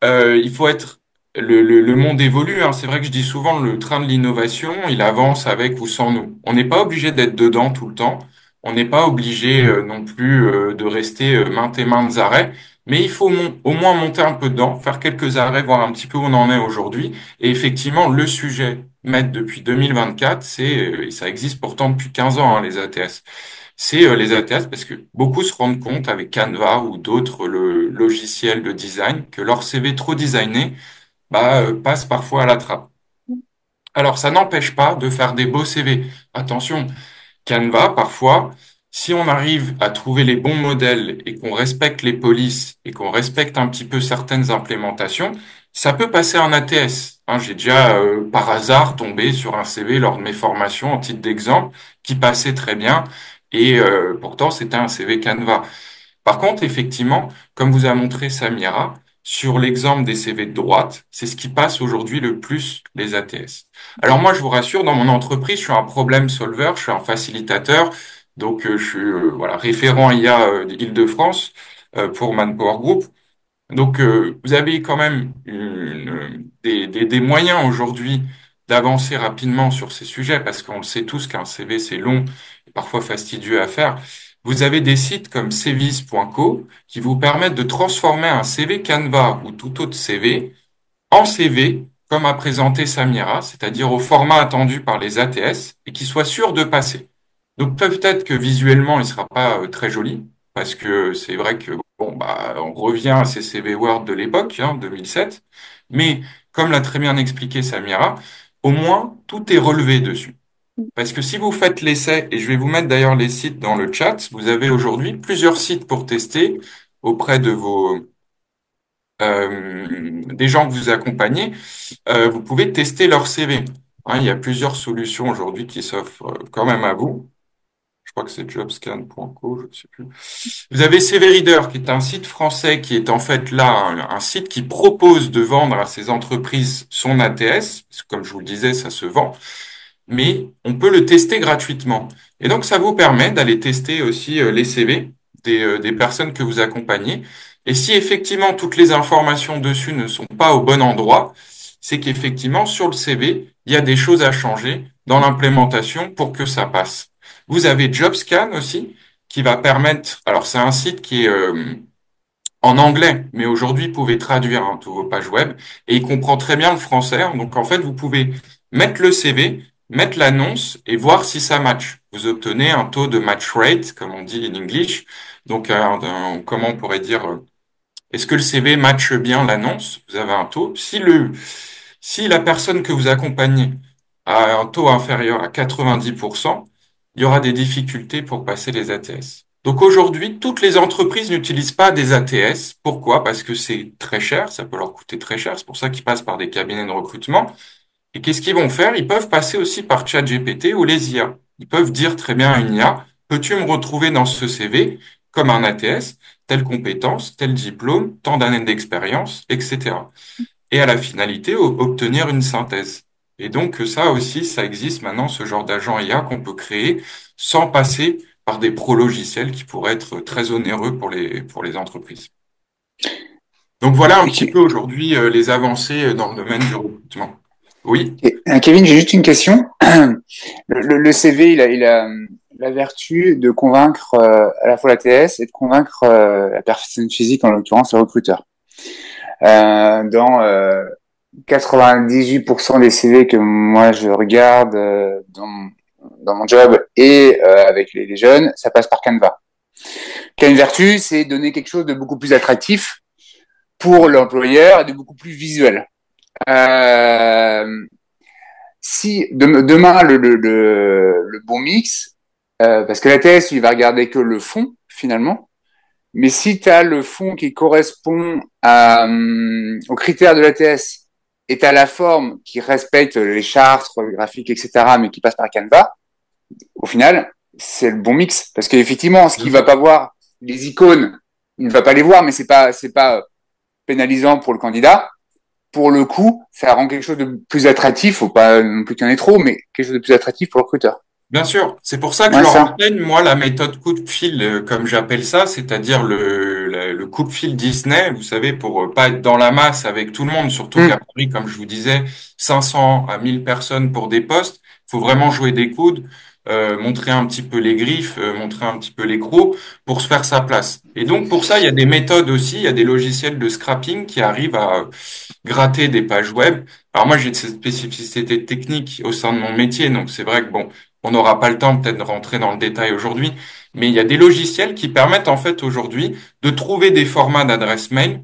il faut être le monde évolue, hein. C'est vrai que je dis souvent le train de l'innovation, il avance avec ou sans nous. On n'est pas obligé d'être dedans tout le temps. On n'est pas obligé non plus de rester maintes et maintes arrêts. Mais il faut au moins monter un peu dedans, faire quelques arrêts, voir un petit peu où on en est aujourd'hui. Et effectivement, le sujet mettre depuis 2024, et ça existe pourtant depuis 15 ans, les ATS. C'est les ATS parce que beaucoup se rendent compte avec Canva ou d'autres logiciels de design que leur CV trop designé passe parfois à la trappe. Alors, ça n'empêche pas de faire des beaux CV. Attention, Canva, parfois, si on arrive à trouver les bons modèles et qu'on respecte les polices et qu'on respecte un petit peu certaines implémentations, ça peut passer en ATS. Hein, j'ai déjà, par hasard, tombé sur un CV lors de mes formations en titre d'exemple qui passait très bien et pourtant c'était un CV Canva. Par contre, effectivement, comme vous a montré Samira, sur l'exemple des CV de droite, c'est ce qui passe aujourd'hui le plus les ATS. Alors moi, je vous rassure, dans mon entreprise, je suis un problem solver, je suis un facilitateur, donc je suis voilà, référent IA Île-de-France pour Manpower Group. Donc, vous avez quand même des moyens aujourd'hui d'avancer rapidement sur ces sujets, parce qu'on le sait tous qu'un CV, c'est long et parfois fastidieux à faire. Vous avez des sites comme Cvis.co qui vous permettent de transformer un CV Canva ou tout autre CV en CV, comme a présenté Samira, c'est-à-dire au format attendu par les ATS et qui soit sûr de passer. Donc peut-être que visuellement, il sera pas très joli, parce que c'est vrai que bon, on revient à ces CV Word de l'époque, 2007, mais comme l'a très bien expliqué Samira, au moins tout est relevé dessus. Parce que si vous faites l'essai, et je vais vous mettre d'ailleurs les sites dans le chat, vous avez aujourd'hui plusieurs sites pour tester auprès de des gens que vous accompagnez, vous pouvez tester leur CV. Hein, il y a plusieurs solutions aujourd'hui qui s'offrent quand même à vous. Je crois que c'est jobscan.co, je ne sais plus. Vous avez CV Reader, qui est un site français qui est en fait là un site qui propose de vendre à ces entreprises son ATS, parce que comme je vous le disais, ça se vend, mais on peut le tester gratuitement. Et donc, ça vous permet d'aller tester aussi les CV des personnes que vous accompagnez. Et si effectivement toutes les informations dessus ne sont pas au bon endroit, c'est qu'effectivement sur le CV, il y a des choses à changer dans l'implémentation pour que ça passe. Vous avez JobScan aussi, qui va permettre, alors c'est un site qui est en anglais, mais aujourd'hui, vous pouvez traduire tous vos pages web et il comprend très bien le français. Donc, en fait, vous pouvez mettre le CV, mettre l'annonce et voir si ça match. Vous obtenez un taux de match rate, comme on dit en English. Donc, comment on pourrait dire, est-ce que le CV matche bien l'annonce? Vous avez un taux. Si la personne que vous accompagnez a un taux inférieur à 90%, il y aura des difficultés pour passer les ATS. Donc aujourd'hui, toutes les entreprises n'utilisent pas des ATS. Pourquoi? Parce que c'est très cher, ça peut leur coûter très cher. C'est pour ça qu'ils passent par des cabinets de recrutement. Et qu'est-ce qu'ils vont faire? Ils peuvent passer aussi par ChatGPT ou les IA. Ils peuvent dire très bien à une IA, peux-tu me retrouver dans ce CV comme un ATS, telle compétence, tel diplôme, tant d'années d'expérience, etc. Et à la finalité, obtenir une synthèse. Et donc ça aussi, ça existe maintenant, ce genre d'agent IA qu'on peut créer sans passer par des pro-logiciels qui pourraient être très onéreux pour les entreprises. Donc voilà un petit peu aujourd'hui les avancées dans le domaine du recrutement. Oui. Kevin, j'ai juste une question. Le CV, la vertu de convaincre à la fois la TS et de convaincre la personne physique, en l'occurrence le recruteur. Dans 98% des CV que moi je regarde dans mon job et avec les jeunes, ça passe par Canva. Qui a une vertu, c'est donner quelque chose de beaucoup plus attractif pour l'employeur et de beaucoup plus visuel. Si demain le bon mix, parce que la TS, il va regarder que le fond finalement, mais si tu as le fond qui correspond aux critères de la TS et tu as la forme qui respecte les chartes, le graphique, etc., mais qui passe par Canva, au final, c'est le bon mix. Parce qu'effectivement, ce qu'il va pas voir, les icônes, il ne va pas les voir, mais c'est pas pénalisant pour le candidat. Pour le coup, ça rend quelque chose de plus attractif. Faut pas non plus qu'il y en ait trop, mais quelque chose de plus attractif pour le recruteur. Bien sûr, c'est pour ça que je Ouais, leur ça. enseigne, moi, la méthode coup de fil, comme j'appelle ça, c'est-à-dire le coup de fil Disney, vous savez, pour pas être dans la masse avec tout le monde, surtout qu'à Paris, comme je vous disais, 500 à 1000 personnes pour des postes, il faut vraiment jouer des coudes, montrer un petit peu les griffes, montrer un petit peu les crocs pour se faire sa place. Et donc, pour ça, il y a des méthodes aussi, il y a des logiciels de scrapping qui arrivent à gratter des pages web. Alors moi, j'ai cette spécificité technique au sein de mon métier, donc c'est vrai que bon, on n'aura pas le temps peut-être de rentrer dans le détail aujourd'hui, mais il y a des logiciels qui permettent en fait aujourd'hui de trouver des formats d'adresse mail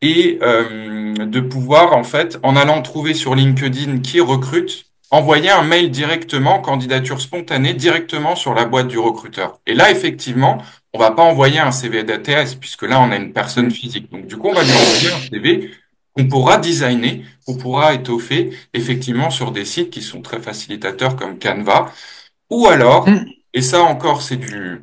et de pouvoir en fait, en allant trouver sur LinkedIn qui recrute, envoyer un mail directement, candidature spontanée, directement sur la boîte du recruteur. Et là, effectivement, on va pas envoyer un CV d'ATS puisque là, on a une personne physique. Donc du coup, on va lui envoyer un CV qu'on pourra designer, qu'on pourra étoffer effectivement sur des sites qui sont très facilitateurs comme Canva ou alors, et ça encore c'est du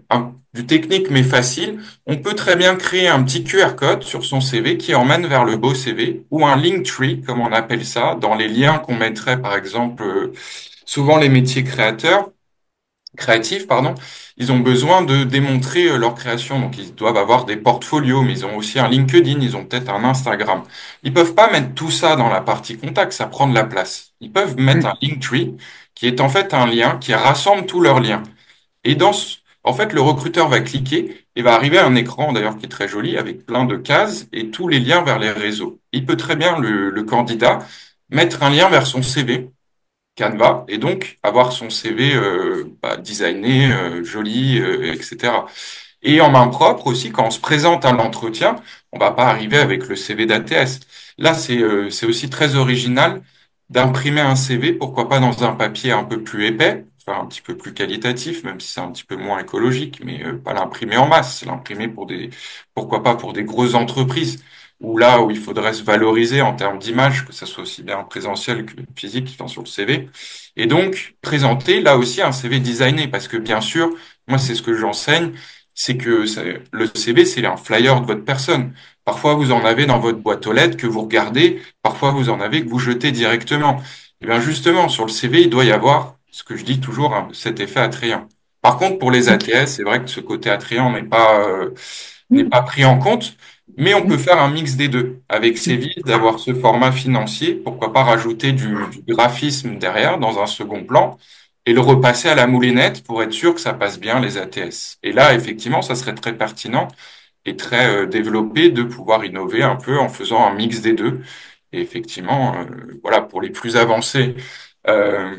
technique mais facile, on peut très bien créer un petit QR code sur son CV qui emmène vers le beau CV ou un Linktree comme on appelle ça dans les liens qu'on mettrait par exemple souvent les métiers créatifs, pardon, ils ont besoin de démontrer leur création. Donc, ils doivent avoir des portfolios, mais ils ont aussi un LinkedIn, ils ont peut-être un Instagram. Ils peuvent pas mettre tout ça dans la partie contact, ça prend de la place. Ils peuvent mettre un Linktree, qui est en fait un lien qui rassemble tous leurs liens. Et en fait, le recruteur va cliquer et va arriver à un écran, d'ailleurs, qui est très joli, avec plein de cases et tous les liens vers les réseaux. Il peut très bien, le candidat, mettre un lien vers son CV Canva et donc avoir son CV designé, joli, etc. Et en main propre aussi, quand on se présente à l'entretien, on va pas arriver avec le CV d'ATS. Là, c'est aussi très original d'imprimer un CV, pourquoi pas dans un papier un peu plus épais, enfin un petit peu plus qualitatif, même si c'est un petit peu moins écologique, mais pas l'imprimer en masse, l'imprimer pourquoi pas pour des grosses entreprises, ou là où il faudrait se valoriser en termes d'image, que ça soit aussi bien présentiel que physique, enfin sur le CV. Et donc, présenter là aussi un CV designé, parce que bien sûr, moi c'est ce que j'enseigne, c'est que le CV, c'est un flyer de votre personne. Parfois, vous en avez dans votre boîte aux lettres que vous regardez, parfois vous en avez que vous jetez directement. Et bien justement, sur le CV, il doit y avoir, ce que je dis toujours, hein, cet effet attrayant. Par contre, pour les ATS, c'est vrai que ce côté attrayant n'est pas pris en compte, mais on peut faire un mix des deux. Avec Céville, d'avoir ce format financier, pourquoi pas rajouter du graphisme derrière, dans un second plan, et le repasser à la moulinette pour être sûr que ça passe bien les ATS. Et là, effectivement, ça serait très pertinent et très développé de pouvoir innover un peu en faisant un mix des deux. Et effectivement, voilà, pour les plus avancés, euh,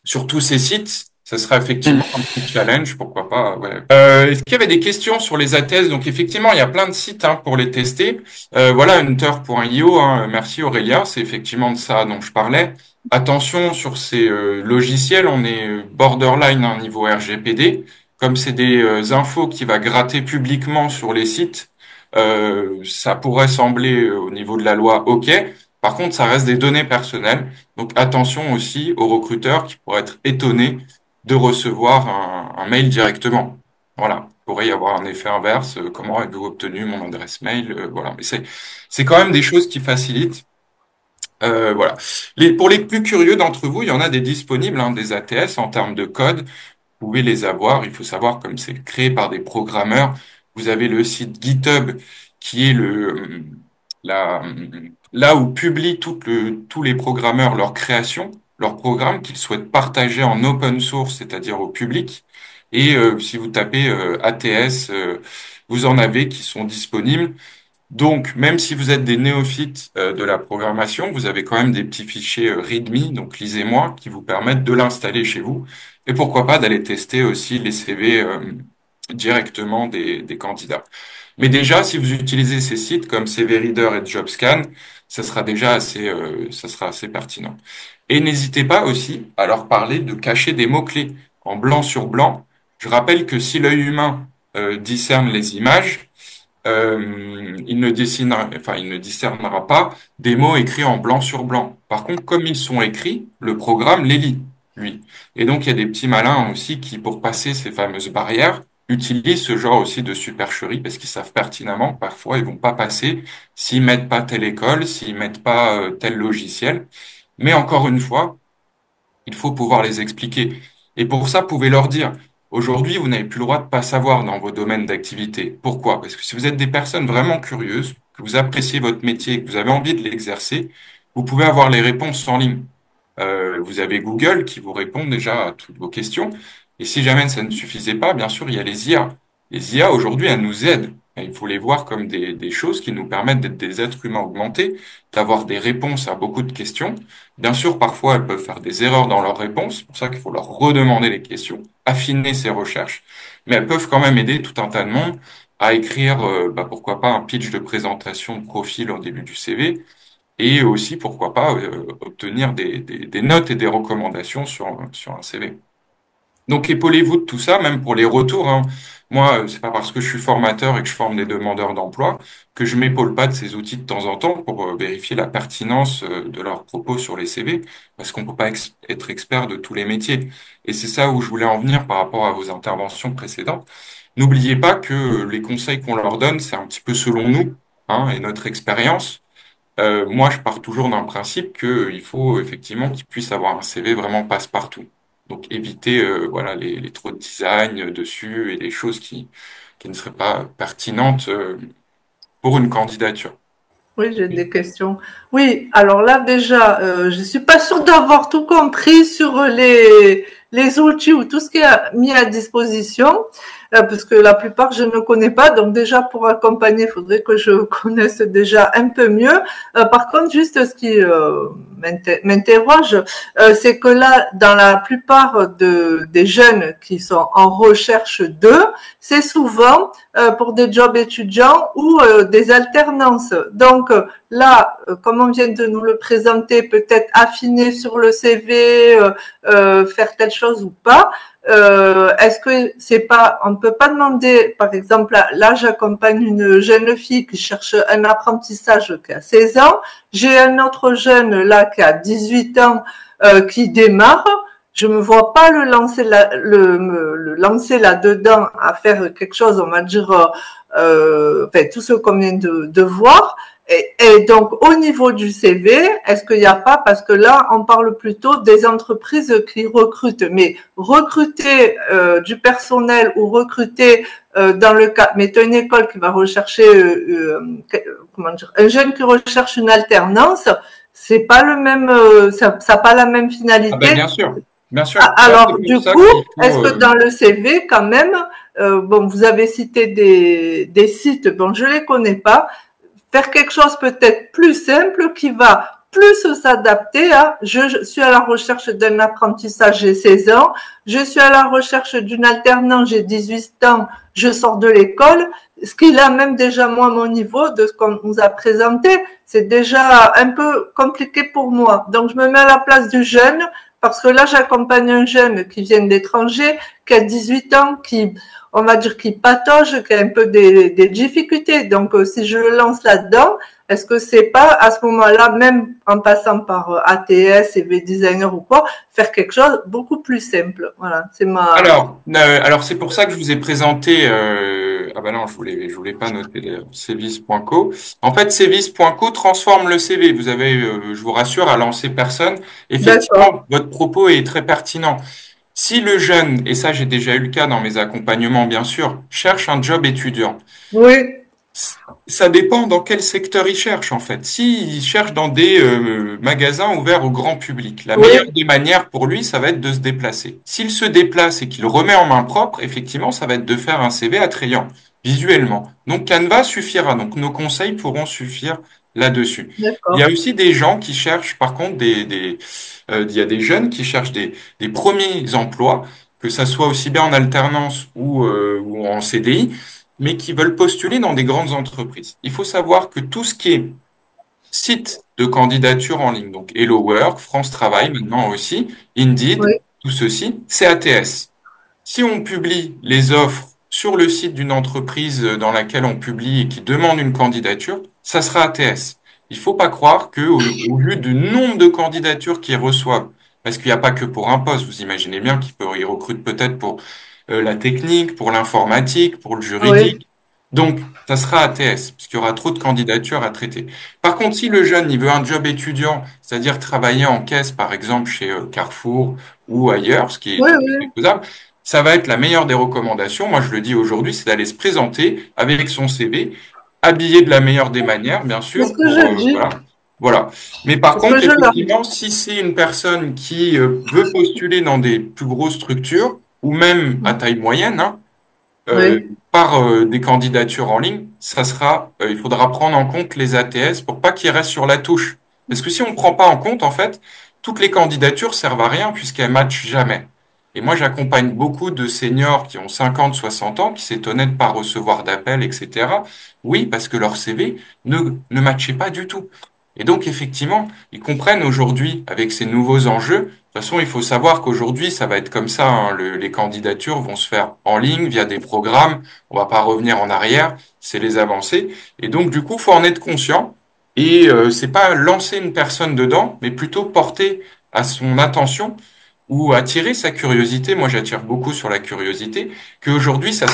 sur tous ces sites, ça sera effectivement un petit challenge, pourquoi pas. Ouais. Est-ce qu'il y avait des questions sur les ATS? Donc effectivement, il y a plein de sites hein, pour les tester. Voilà, hunter.io, hein, merci Aurélia, c'est effectivement de ça dont je parlais. Attention sur ces logiciels, on est borderline hein, niveau RGPD. Comme c'est des infos qui va gratter publiquement sur les sites, ça pourrait sembler au niveau de la loi OK. Par contre, ça reste des données personnelles. Donc attention aussi aux recruteurs qui pourraient être étonnés de recevoir un mail directement. Voilà, il pourrait y avoir un effet inverse. Comment avez-vous obtenu mon adresse mail? Voilà, mais c'est quand même des choses qui facilitent. Voilà. Pour les plus curieux d'entre vous, il y en a des disponibles, hein, des ATS en termes de code. Vous pouvez les avoir. Il faut savoir, comme c'est créé par des programmeurs, vous avez le site GitHub qui est la, là où publient tous les programmeurs leurs créations, leurs programmes qu'ils souhaitent partager en open source, c'est-à-dire au public. Et si vous tapez ATS, vous en avez qui sont disponibles. Donc, même si vous êtes des néophytes de la programmation, vous avez quand même des petits fichiers README, donc lisez-moi, qui vous permettent de l'installer chez vous. Et pourquoi pas d'aller tester aussi les CV directement des candidats. Mais déjà, si vous utilisez ces sites comme CV Reader et JobScan, ça sera assez pertinent. Et n'hésitez pas aussi à leur parler de cacher des mots-clés en blanc sur blanc. Je rappelle que si l'œil humain discerne les images, il ne discernera pas des mots écrits en blanc sur blanc. Par contre, comme ils sont écrits, le programme les lit, lui. Et donc, il y a des petits malins aussi qui, pour passer ces fameuses barrières, utilisent ce genre aussi de supercherie parce qu'ils savent pertinemment que parfois ils vont pas passer s'ils mettent pas telle école, s'ils mettent pas tel logiciel. Mais encore une fois, il faut pouvoir les expliquer. Et pour ça, vous pouvez leur dire, aujourd'hui, vous n'avez plus le droit de pas savoir dans vos domaines d'activité. Pourquoi? Parce que si vous êtes des personnes vraiment curieuses, que vous appréciez votre métier, que vous avez envie de l'exercer, vous pouvez avoir les réponses en ligne. Vous avez Google qui vous répond déjà à toutes vos questions. Et si jamais ça ne suffisait pas, bien sûr, il y a les IA. Les IA, aujourd'hui, elles nous aident. Et il faut les voir comme des choses qui nous permettent d'être des êtres humains augmentés, d'avoir des réponses à beaucoup de questions. Bien sûr, parfois, elles peuvent faire des erreurs dans leurs réponses. C'est pour ça qu'il faut leur redemander les questions, affiner ses recherches. Mais elles peuvent quand même aider tout un tas de monde à écrire, pourquoi pas, un pitch de présentation de profil au début du CV et aussi, pourquoi pas, obtenir des notes et des recommandations sur un CV. Donc, épaulez-vous de tout ça, même pour les retours, hein. Moi, c'est pas parce que je suis formateur et que je forme des demandeurs d'emploi que je m'épaule pas de ces outils de temps en temps pour vérifier la pertinence de leurs propos sur les CV, parce qu'on peut pas être expert de tous les métiers. Et c'est ça où je voulais en venir par rapport à vos interventions précédentes. N'oubliez pas que les conseils qu'on leur donne, c'est un petit peu selon nous, hein, et notre expérience. Moi, je pars toujours d'un principe qu'il faut effectivement qu'ils puissent avoir un CV vraiment passe-partout. Donc, éviter voilà les trop de design dessus et les choses qui ne seraient pas pertinentes pour une candidature. Oui, j'ai des questions. Oui, alors là déjà, je suis pas sûre d'avoir tout compris sur les outils ou tout ce qui est mis à disposition, parce que la plupart je ne connais pas. Donc déjà pour accompagner, il faudrait que je connaisse déjà un peu mieux. Par contre, juste ce qui m'interroge, c'est que là, dans la plupart des jeunes qui sont en recherche d'eux, c'est souvent pour des jobs étudiants ou des alternances. Donc là, comme on vient de nous le présenter, peut-être affiner sur le CV, faire telle chose ou pas. Est-ce que c'est pas, on peut pas demander, par exemple, là j'accompagne une jeune fille qui cherche un apprentissage qui a 16 ans, j'ai un autre jeune là qui a 18 ans qui démarre. Je me vois pas le lancer le lancer là-dedans à faire quelque chose, on va dire, enfin, tout ce qu'on vient de voir. Et donc, au niveau du CV, est-ce qu'il n'y a pas, parce que là, on parle plutôt des entreprises qui recrutent, mais recruter du personnel ou recruter dans le cas, mettons une école qui va rechercher, comment dire, un jeune qui recherche une alternance, c'est pas le même, ça n'a pas la même finalité. Ah ben bien sûr, bien sûr. Alors, du coup, est-ce que dans le CV, quand même, bon, vous avez cité des sites, bon, je les connais pas, faire quelque chose peut-être plus simple qui va plus s'adapter à je suis à la recherche d'un apprentissage, j'ai 16 ans, je suis à la recherche d'une alternance, j'ai 18 ans, je sors de l'école. Ce qu'il a même déjà moi à mon niveau de ce qu'on nous a présenté, c'est déjà un peu compliqué pour moi. Donc je me mets à la place du jeune parce que là j'accompagne un jeune qui vient d'étranger, qui a 18 ans, qui on va dire qu'il patauge, qui a un peu des difficultés. Donc, si je le lance là-dedans, est-ce que c'est pas à ce moment-là, même en passant par ATS, CV designer ou quoi, faire quelque chose beaucoup plus simple? Voilà, c'est ma. Alors c'est pour ça que je vous ai présenté. Ah ben non, je voulais pas noter d'ailleurs, Cvis.co. En fait, Cvis.co transforme le CV. Vous avez, je vous rassure, à lancer personne. Effectivement, votre propos est très pertinent. Si le jeune, et ça j'ai déjà eu le cas dans mes accompagnements bien sûr, cherche un job étudiant, oui. Ça dépend dans quel secteur il cherche, en fait. S'il cherche dans des magasins ouverts au grand public, la Oui, meilleure des manières pour lui, ça va être de se déplacer. S'il se déplace et qu'il remet en main propre, effectivement, ça va être de faire un CV attrayant visuellement. Donc Canva suffira. Donc nos conseils pourront suffire là-dessus. Il y a d'accord. aussi des gens qui cherchent, par contre, il y a des jeunes qui cherchent des premiers emplois, que ça soit aussi bien en alternance ou en CDI, mais qui veulent postuler dans des grandes entreprises. Il faut savoir que tout ce qui est site de candidature en ligne, donc Hello Work, France Travail maintenant aussi, Indeed, Oui, tout ceci, c'est ATS. Si on publie les offres sur le site d'une entreprise dans laquelle on publie et qui demande une candidature, ça sera ATS. Il faut pas croire que au vu du nombre de candidatures qu'ils reçoivent, parce qu'il n'y a pas que pour un poste, vous imaginez bien qu'ils recrutent peut-être pour la technique, pour l'informatique, pour le oui, juridique. Donc, ça sera ATS, puisqu'il y aura trop de candidatures à traiter. Par contre, si le jeune, il veut un job étudiant, c'est-à-dire travailler en caisse, par exemple, chez Carrefour ou ailleurs, ce qui est oui, tout à fait oui. faisable, ça va être la meilleure des recommandations. Moi, je le dis aujourd'hui, c'est d'aller se présenter avec son CV, habillé de la meilleure des manières, bien C'est ce sûr, que pour, je dis. voilà. Voilà. Mais par C'est ce que contre, je leur dis. effectivement, si c'est une personne qui veut postuler dans des plus grosses structures, ou même à taille moyenne, hein, euh, Oui, par des candidatures en ligne, il faudra prendre en compte les ATS pour pas qu'ils restent sur la touche. Parce que si on ne prend pas en compte, en fait, toutes les candidatures servent à rien puisqu'elles matchent jamais. Et moi, j'accompagne beaucoup de seniors qui ont 50, 60 ans, qui s'étonnaient de pas recevoir d'appels, etc. Oui, parce que leur CV ne matchait pas du tout. Et donc, effectivement, ils comprennent aujourd'hui, avec ces nouveaux enjeux, de toute façon, il faut savoir qu'aujourd'hui, ça va être comme ça, hein. Les candidatures vont se faire en ligne via des programmes. On va pas revenir en arrière, c'est les avancées. Et donc, du coup, faut en être conscient. Et c'est pas lancer une personne dedans, mais plutôt porter à son attention ou attirer sa curiosité. Moi, j'attire beaucoup sur la curiosité, qu'aujourd'hui, ça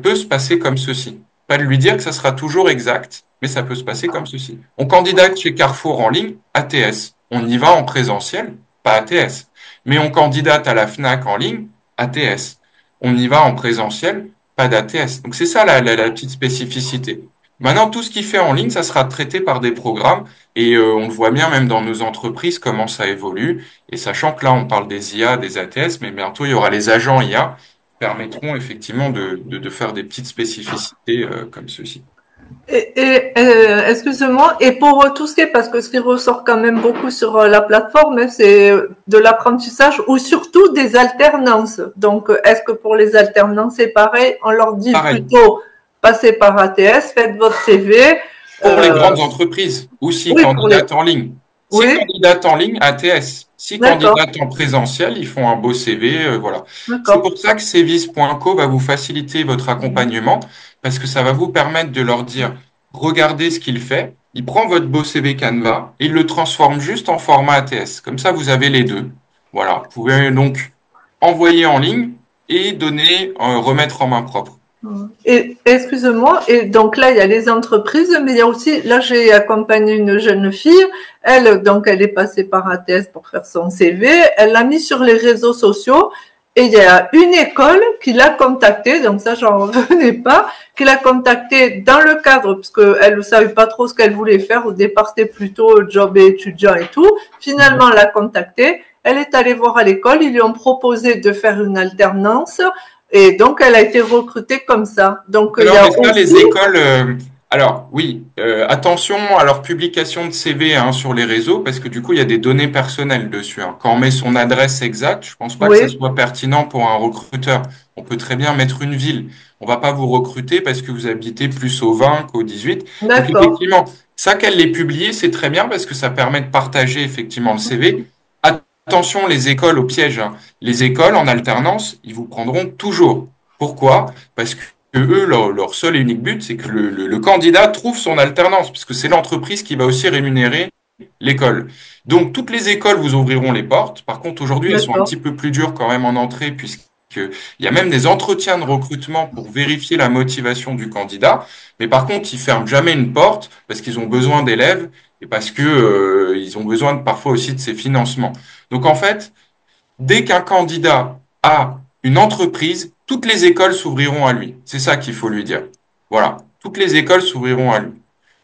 peut se passer comme ceci. Pas de lui dire que ça sera toujours exact, mais ça peut se passer comme ceci. On candidate chez Carrefour en ligne, ATS. On y va en présentiel, pas ATS. Mais on candidate à la Fnac en ligne, ATS. On y va en présentiel, pas d'ATS. Donc c'est ça la petite spécificité. Maintenant, tout ce qui fait en ligne, ça sera traité par des programmes et on le voit bien même dans nos entreprises comment ça évolue. Et sachant que là, on parle des IA, des ATS, mais bientôt il y aura les agents IA qui permettront effectivement de faire des petites spécificités comme ceci. Excusez-moi, et pour tout ce qui est, parce que ce qui ressort quand même beaucoup sur la plateforme, hein, c'est de l'apprentissage ou surtout des alternances. Donc, est-ce que pour les alternances, c'est pareil? On leur dit Pareil. plutôt passez par ATS, faites votre CV. Pour les grandes entreprises, ou si Oui, pour les. candidatent en ligne. Si Oui, candidatent en ligne, ATS. Si d'accord, candidatent en présentiel, ils font un beau CV, voilà. C'est d'accord. pour ça que Cevis.co va vous faciliter votre accompagnement, parce que ça va vous permettre de leur dire, regardez ce qu'il fait, il prend votre beau CV Canva, et il le transforme juste en format ATS. Comme ça, vous avez les deux. Voilà. Vous pouvez donc envoyer en ligne et donner, remettre en main propre. Et excusez-moi, et donc là, il y a les entreprises, mais il y a aussi, là, j'ai accompagné une jeune fille, elle, donc, elle est passée par ATS pour faire son CV, elle l'a mis sur les réseaux sociaux, et il y a une école qui l'a contactée, donc ça, j'en revenais pas, qui l'a contactée dans le cadre, parce qu'elle ne savait pas trop ce qu'elle voulait faire, au départ, c'était plutôt job et étudiant et tout, finalement, elle l'a contactée, elle est allée voir à l'école, ils lui ont proposé de faire une alternance, et donc, elle a été recrutée comme ça. Donc, il Non, y a mais ça, aussi. les écoles. Alors, oui, attention à leur publication de CV hein, sur les réseaux, parce que du coup, il y a des données personnelles dessus. Hein. Quand on met son adresse exacte, je pense pas que ça Oui, soit pertinent pour un recruteur. On peut très bien mettre une ville. On va pas vous recruter parce que vous habitez plus au 20 qu'au 18. Donc, d'accord. effectivement, ça qu'elle l'ait publié, c'est très bien parce que ça permet de partager effectivement le CV. Attention, les écoles au piège. Hein. Les écoles en alternance, ils vous prendront toujours. Pourquoi? Parce que eux, leur seul et unique but, c'est que le candidat trouve son alternance, puisque c'est l'entreprise qui va aussi rémunérer l'école. Donc, toutes les écoles vous ouvriront les portes. Par contre, aujourd'hui, elles sont un D'accord. petit peu plus dures quand même en entrée, puisqu'il y a même des entretiens de recrutement pour vérifier la motivation du candidat. Mais par contre, ils ferment jamais une porte parce qu'ils ont besoin d'élèves et parce que, ils ont besoin parfois aussi de ces financements. Donc, en fait, dès qu'un candidat a une entreprise, toutes les écoles s'ouvriront à lui. C'est ça qu'il faut lui dire. Voilà. toutes les écoles s'ouvriront à lui.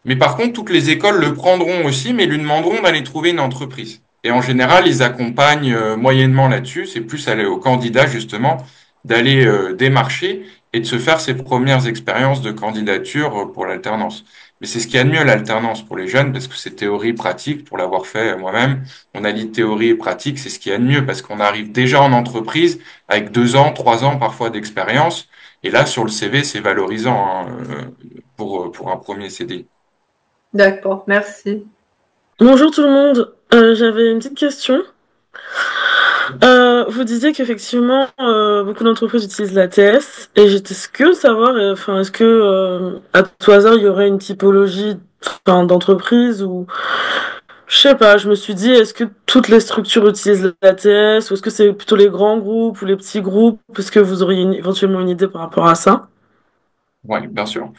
Mais par contre, toutes les écoles le prendront aussi, mais lui demanderont d'aller trouver une entreprise. Et en général, ils accompagnent moyennement là-dessus. C'est plus aller au candidat, justement, d'aller démarcher et de se faire ses premières expériences de candidature pour l'alternance. Mais c'est ce qu'il y a de mieux, l'alternance pour les jeunes, parce que c'est théorie pratique. Pour l'avoir fait moi-même, on allie théorie et pratique, c'est ce qu'il y a de mieux, parce qu'on arrive déjà en entreprise avec 2 ans, 3 ans parfois d'expérience. Et là, sur le CV, c'est valorisant hein, pour un premier CDI. D'accord, merci. Bonjour tout le monde. J'avais une petite question. Vous disiez qu'effectivement, beaucoup d'entreprises utilisent l'ATS et j'étais curieuse de savoir, enfin, est-ce que, à tout hasard, il y aurait une typologie, enfin, d'entreprise ou, je sais pas, je me suis dit, est-ce que toutes les structures utilisent l'ATS ou est-ce que c'est plutôt les grands groupes ou les petits groupes? Est-ce que vous auriez éventuellement une idée par rapport à ça? Oui, bien sûr.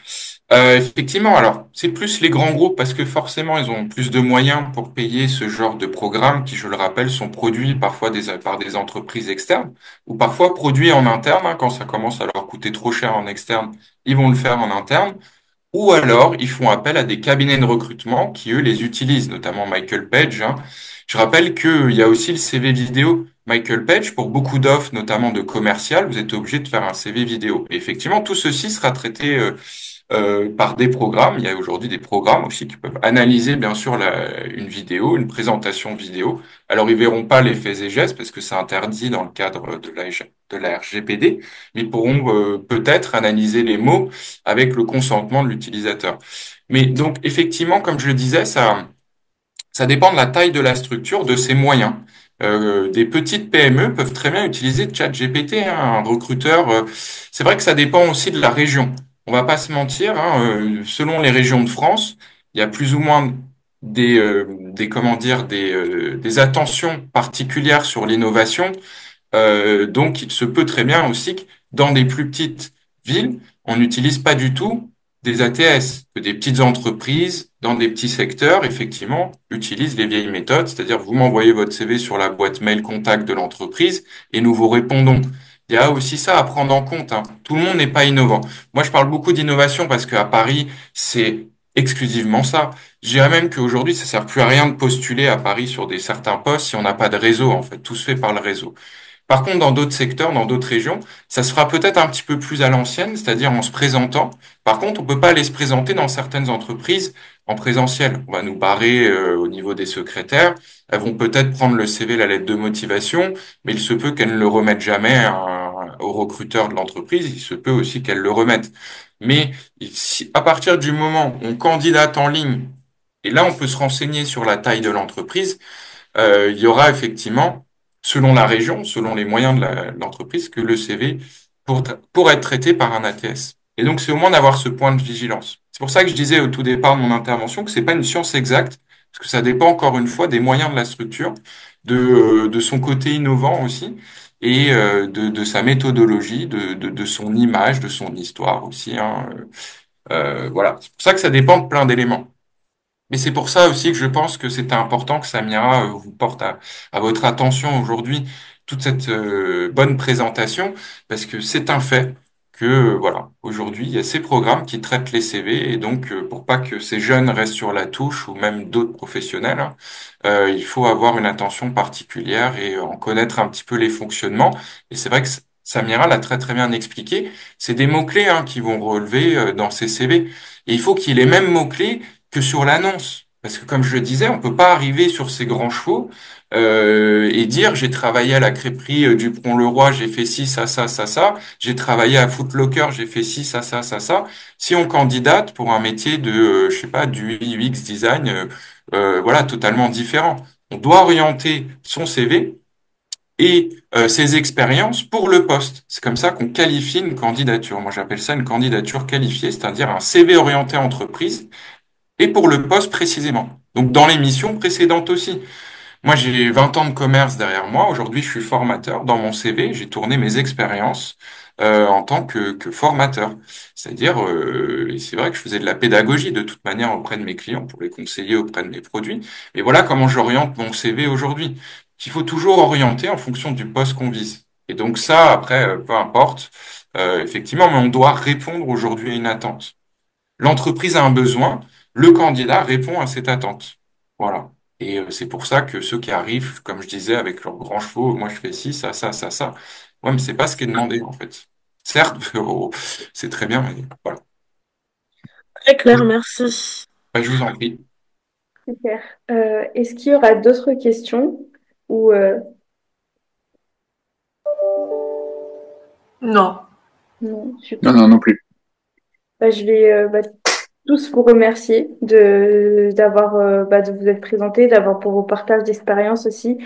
Effectivement, alors c'est plus les grands groupes parce que forcément ils ont plus de moyens pour payer ce genre de programmes qui, je le rappelle, sont produits parfois par des entreprises externes ou parfois produits en interne hein, quand ça commence à leur coûter trop cher en externe, ils vont le faire en interne. Ou alors, ils font appel à des cabinets de recrutement qui, eux, les utilisent, notamment Michael Page. Hein. Je rappelle qu'il y a aussi le CV vidéo. Michael Page, pour beaucoup d'offres, notamment de commercial, vous êtes obligé de faire un CV vidéo. Et effectivement, tout ceci sera traité par des programmes. Il y a aujourd'hui des programmes aussi qui peuvent analyser, bien sûr, une vidéo, une présentation vidéo. Alors, ils verront pas les faits et gestes parce que c'est interdit dans le cadre de la RGPD, mais ils pourront peut-être analyser les mots avec le consentement de l'utilisateur. Mais donc, effectivement, comme je le disais, ça dépend de la taille de la structure, de ses moyens. Des petites PME peuvent très bien utiliser ChatGPT, hein, un recruteur. C'est vrai que ça dépend aussi de la région. On va pas se mentir, hein, selon les régions de France, il y a plus ou moins comment dire, des attentions particulières sur l'innovation donc, il se peut très bien aussi que dans des plus petites villes, on n'utilise pas du tout des ATS, que des petites entreprises dans des petits secteurs, effectivement, utilisent les vieilles méthodes, c'est-à-dire vous m'envoyez votre CV sur la boîte mail contact de l'entreprise et nous vous répondons. Il y a aussi ça à prendre en compte, hein. Tout le monde n'est pas innovant. Moi, je parle beaucoup d'innovation parce qu'à Paris, c'est exclusivement ça. Je dirais même qu'aujourd'hui, ça sert plus à rien de postuler à Paris sur certains postes si on n'a pas de réseau, en fait. Tout se fait par le réseau. Par contre, dans d'autres secteurs, dans d'autres régions, ça se fera peut-être un petit peu plus à l'ancienne, c'est-à-dire en se présentant. Par contre, on peut pas aller se présenter dans certaines entreprises en présentiel. On va nous barrer au niveau des secrétaires. Elles vont peut-être prendre le CV, la lettre de motivation, mais il se peut qu'elles ne le remettent jamais au recruteur de l'entreprise. Il se peut aussi qu'elles le remettent. Mais à partir du moment où on candidate en ligne, et là, on peut se renseigner sur la taille de l'entreprise, il y aura effectivement, selon la région, selon les moyens de l'entreprise, que le CV pour être traité par un ATS. Et donc, c'est au moins d'avoir ce point de vigilance. C'est pour ça que je disais au tout départ de mon intervention que c'est pas une science exacte, parce que ça dépend encore une fois des moyens de la structure, de son côté innovant aussi, et de sa méthodologie, de son image, de son histoire aussi. Hein. Voilà. C'est pour ça que ça dépend de plein d'éléments. Mais c'est pour ça aussi que je pense que c'était important que Samira vous porte à votre attention aujourd'hui toute cette bonne présentation, parce que c'est un fait que voilà, aujourd'hui, il y a ces programmes qui traitent les CV, et donc pour pas que ces jeunes restent sur la touche, ou même d'autres professionnels, hein, il faut avoir une attention particulière et en connaître un petit peu les fonctionnements. Et c'est vrai que Samira l'a très très bien expliqué, c'est des mots-clés hein, qui vont relever dans ces CV. Et il faut qu'il y ait les mêmes mots-clés que sur l'annonce. Parce que comme je le disais, on peut pas arriver sur ces grands chevaux et dire j'ai travaillé à la crêperie Dupont-le-Roi, j'ai fait ci, ça. J'ai travaillé à Foot Locker, j'ai fait ci, ça. Si on candidate pour un métier de, je sais pas, du UX design, voilà, totalement différent. On doit orienter son CV et ses expériences pour le poste. C'est comme ça qu'on qualifie une candidature. Moi, j'appelle ça une candidature qualifiée, c'est-à-dire un CV orienté entreprise et pour le poste précisément. Donc dans les missions précédentes aussi. Moi, j'ai 20 ans de commerce derrière moi. Aujourd'hui, je suis formateur. Dans mon CV, j'ai tourné mes expériences en tant que formateur. C'est-à-dire, et c'est vrai que je faisais de la pédagogie de toute manière auprès de mes clients pour les conseiller auprès de mes produits. Et voilà comment j'oriente mon CV aujourd'hui. Il faut toujours orienter en fonction du poste qu'on vise. Et donc ça, après, peu importe, effectivement, mais on doit répondre aujourd'hui à une attente. L'entreprise a un besoin, le candidat répond à cette attente. Voilà. Et c'est pour ça que ceux qui arrivent, comme je disais, avec leurs grands chevaux, moi je fais ci, ça. Ouais, mais c'est pas ce qui est demandé en fait. Certes, c'est très bien, mais voilà. Très clair, merci. Bah, je vous en prie. Super. Est-ce qu'il y aura d'autres questions ou Non. non, Non, super. non, non plus. Je vais tous vous remercier de vous être présentés, d'avoir pour vos partages d'expérience aussi.